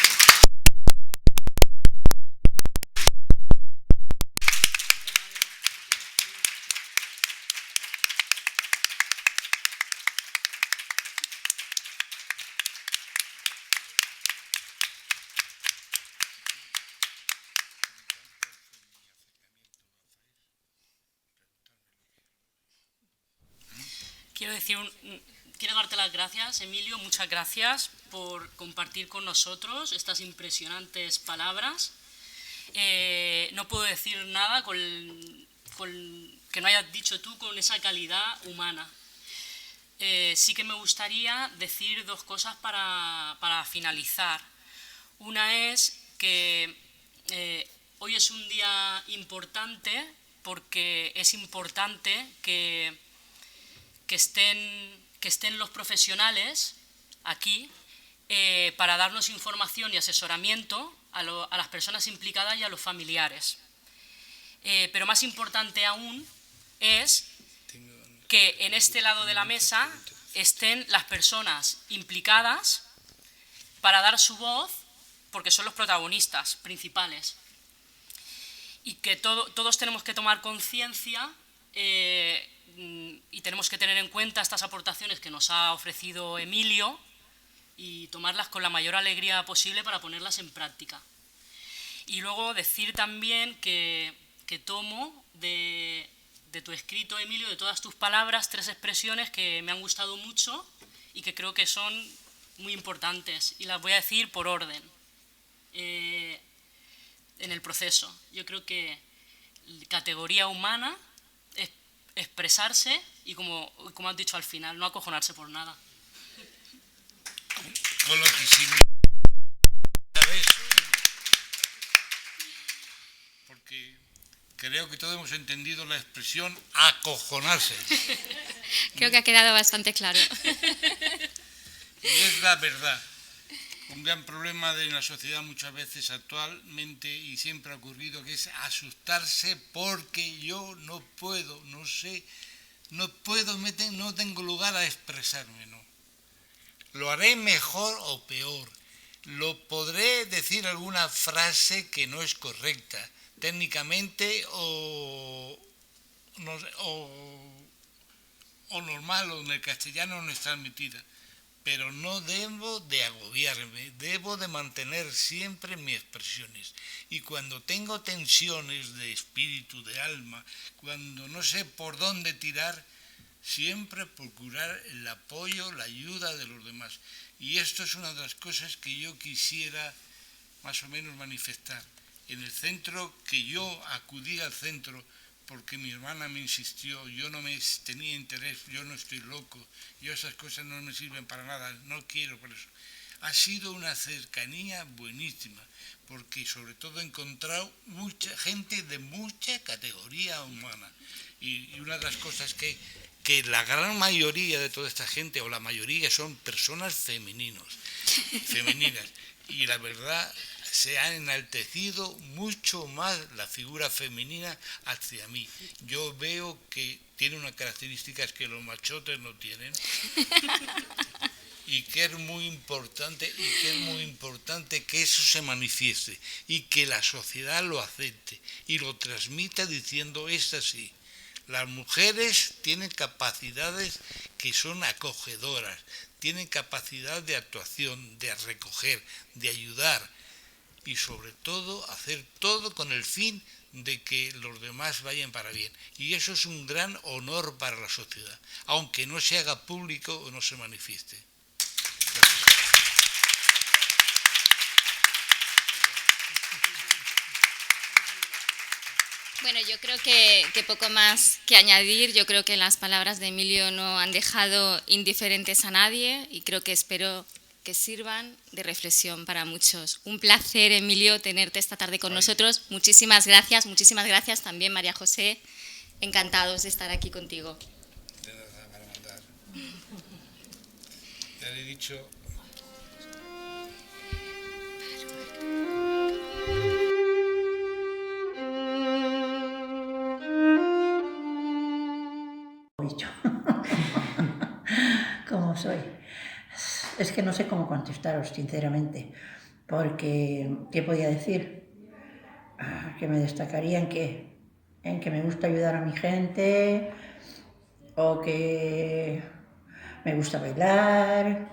Quiero darte las gracias, Emilio, muchas gracias por compartir con nosotros estas impresionantes palabras. No puedo decir nada que no hayas dicho tú con esa calidad humana. Sí que me gustaría decir dos cosas para finalizar. Una es que hoy es un día importante porque es importante que estén los profesionales aquí para darnos información y asesoramiento a las personas implicadas y a los familiares. Pero más importante aún es que en este lado de la mesa estén las personas implicadas para dar su voz, porque son los protagonistas principales. Y que todos tenemos que tomar conciencia y tenemos que tener en cuenta estas aportaciones que nos ha ofrecido Emilio y tomarlas con la mayor alegría posible para ponerlas en práctica. Y luego decir también que tomo de tu escrito, Emilio, de todas tus palabras, 3 expresiones que me han gustado mucho y que creo que son muy importantes, y las voy a decir por orden en el proceso. Yo creo que categoría humana, expresarse y, como has dicho al final, no acojonarse por nada. Con lo que significa eso, porque creo que todos hemos entendido la expresión acojonarse. Creo que ha quedado bastante claro. Y es la verdad. Un gran problema de la sociedad muchas veces actualmente, y siempre ha ocurrido, que es asustarse porque yo no puedo, no sé, no puedo, no tengo lugar a expresarme, ¿no? Lo haré mejor o peor. Lo podré decir alguna frase que no es correcta, técnicamente o normal, o en el castellano no está admitida. Pero no debo de agobiarme, debo de mantener siempre mis expresiones. Y cuando tengo tensiones de espíritu, de alma, cuando no sé por dónde tirar, siempre procurar el apoyo, la ayuda de los demás. Y esto es una de las cosas que yo quisiera más o menos manifestar. En el centro, que yo acudí al centro porque mi hermana me insistió, yo no me tenía interés, yo no estoy loco, yo esas cosas no me sirven para nada, no quiero por eso. Ha sido una cercanía buenísima, porque sobre todo he encontrado mucha gente de mucha categoría humana. Y una de las cosas que la gran mayoría de toda esta gente, o la mayoría, son personas femeninas. Y la verdad, se ha enaltecido mucho más la figura femenina hacia mí. Yo veo que tiene unas características que los machotes no tienen, y que es muy importante, que eso se manifieste y que la sociedad lo acepte y lo transmita diciendo es así. Las mujeres tienen capacidades que son acogedoras, tienen capacidad de actuación, de recoger, de ayudar, y sobre todo hacer todo con el fin de que los demás vayan para bien. Y eso es un gran honor para la sociedad, aunque no se haga público o no se manifieste. Gracias. Bueno, yo creo que poco más que añadir. Yo creo que las palabras de Emilio no han dejado indiferentes a nadie, y creo que espero que sirvan de reflexión para muchos. Un placer, Emilio, tenerte esta tarde con nosotros. Muchísimas gracias también, María José. Encantados de estar aquí contigo. De nada, para mandar. Ya le he dicho. ¿Cómo soy? Es que no sé cómo contestaros, sinceramente, porque ¿qué podía decir? Que me destacaría en que me gusta ayudar a mi gente, o que me gusta bailar,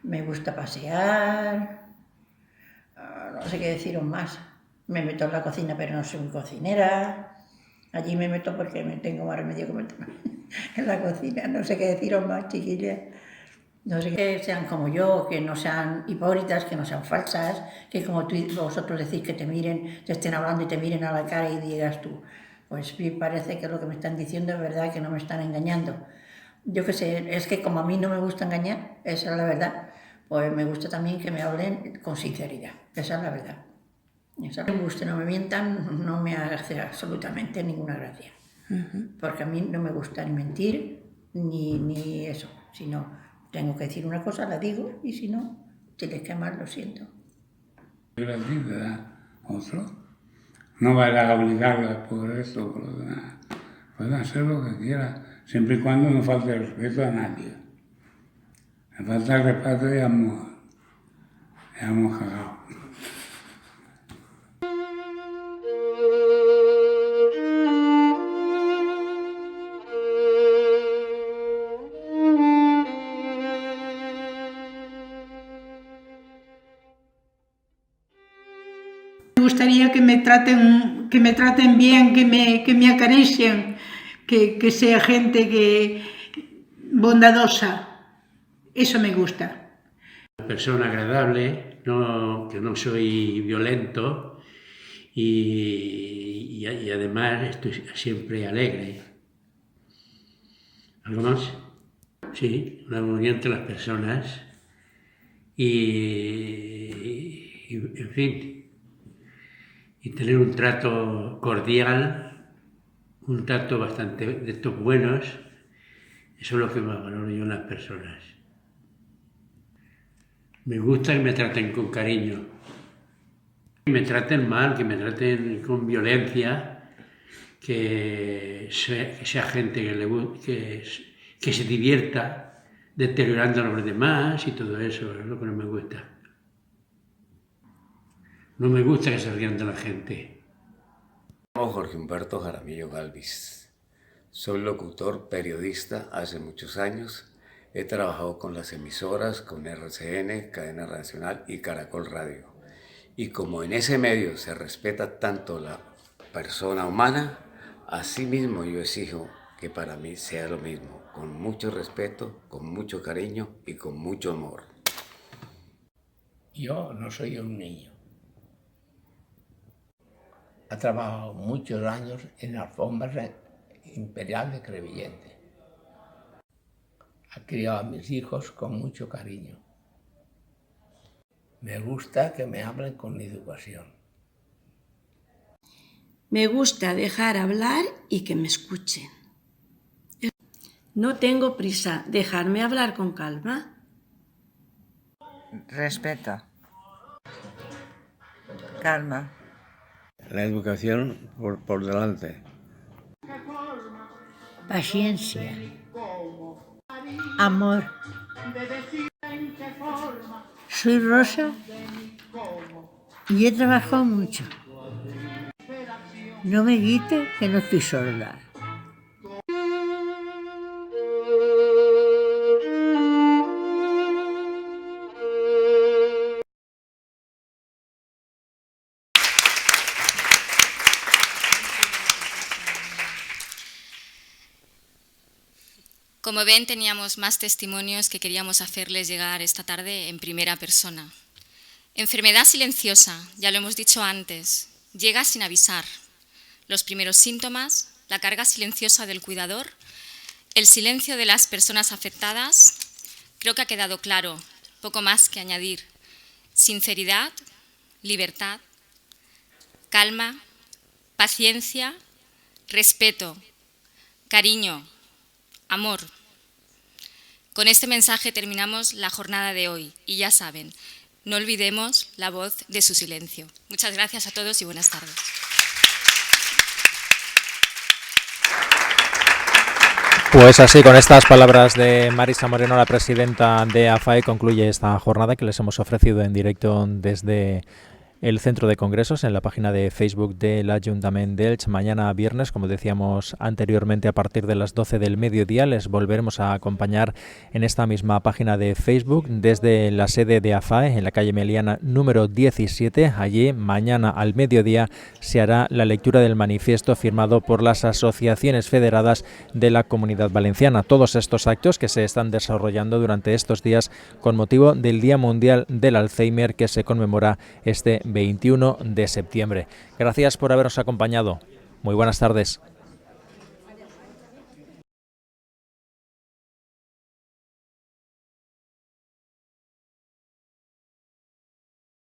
me gusta pasear, no sé qué deciros más. Me meto en la cocina, pero no soy muy cocinera. Allí me meto porque me tengo más remedio que meterme en la cocina. No sé qué deciros más, chiquillas. No sé, que sean como yo, que no sean hipócritas, que no sean falsas, que como vosotros decís, que te miren, te estén hablando y te miren a la cara y digas tú, pues me parece que lo que me están diciendo es verdad, que no me están engañando. Yo qué sé, es que como a mí no me gusta engañar, esa es la verdad, pues me gusta también que me hablen con sinceridad, esa es la verdad. Esa me gusta, no me mientan, no me hace absolutamente ninguna gracia. Porque a mí no me gusta ni mentir, ni eso, sino tengo que decir una cosa, la digo, y si no, si les queda mal, lo siento. Gracias, ¿verdad? Otro. No vaya a obligarla por esto o por lo demás. Pueden hacer lo que quieran, siempre y cuando no falte el respeto a nadie. Me falta el respeto y hemos cagado. Me gustaría que me traten bien, que me acaricien, que sea gente bondadosa. Eso me gusta. Una persona agradable, que no soy violento y además estoy siempre alegre. ¿Algo más? Sí, una unión entre las personas y en fin, y tener un trato cordial, un trato bastante de estos buenos. Eso es lo que más valoro yo en las personas. Me gusta que me traten con cariño, que me traten mal, que me traten con violencia, que sea gente que se divierta deteriorando a los demás y todo eso es lo que no me gusta. No me gusta que se rían de la gente. Me llamo Jorge Humberto Jaramillo Galvis. Soy locutor, periodista hace muchos años. He trabajado con las emisoras, con RCN, Cadena Nacional y Caracol Radio. Y como en ese medio se respeta tanto la persona humana, asimismo yo exijo que para mí sea lo mismo, con mucho respeto, con mucho cariño y con mucho amor. Yo no soy un niño. He trabajado muchos años en la alfombra imperial de Crevillente. He criado a mis hijos con mucho cariño. Me gusta que me hablen con educación. Me gusta dejar hablar y que me escuchen. No tengo prisa, dejarme hablar con calma. Respeto. Calma. La educación por delante. Paciencia. Amor. Soy Rosa y he trabajado mucho. No me grite que no estoy sorda. Como ven, teníamos más testimonios que queríamos hacerles llegar esta tarde en primera persona. Enfermedad silenciosa, ya lo hemos dicho antes, llega sin avisar. Los primeros síntomas, la carga silenciosa del cuidador, el silencio de las personas afectadas, creo que ha quedado claro, poco más que añadir. Sinceridad, libertad, calma, paciencia, respeto, cariño, amor. Con este mensaje terminamos la jornada de hoy y ya saben, no olvidemos la voz de su silencio. Muchas gracias a todos y buenas tardes. Pues así, con estas palabras de Marisa Moreno, la presidenta de AFAE, concluye esta jornada que les hemos ofrecido en directo desde el Centro de Congresos en la página de Facebook del Ayuntamiento de Elche. Mañana viernes, como decíamos anteriormente, a partir de las 12 del mediodía, les volveremos a acompañar en esta misma página de Facebook desde la sede de AFAE en la calle Meliana número 17. Allí, mañana al mediodía, se hará la lectura del manifiesto firmado por las asociaciones federadas de la Comunidad Valenciana. Todos estos actos que se están desarrollando durante estos días con motivo del Día Mundial del Alzheimer, que se conmemora este 21 de septiembre. Gracias por habernos acompañado. Muy buenas tardes.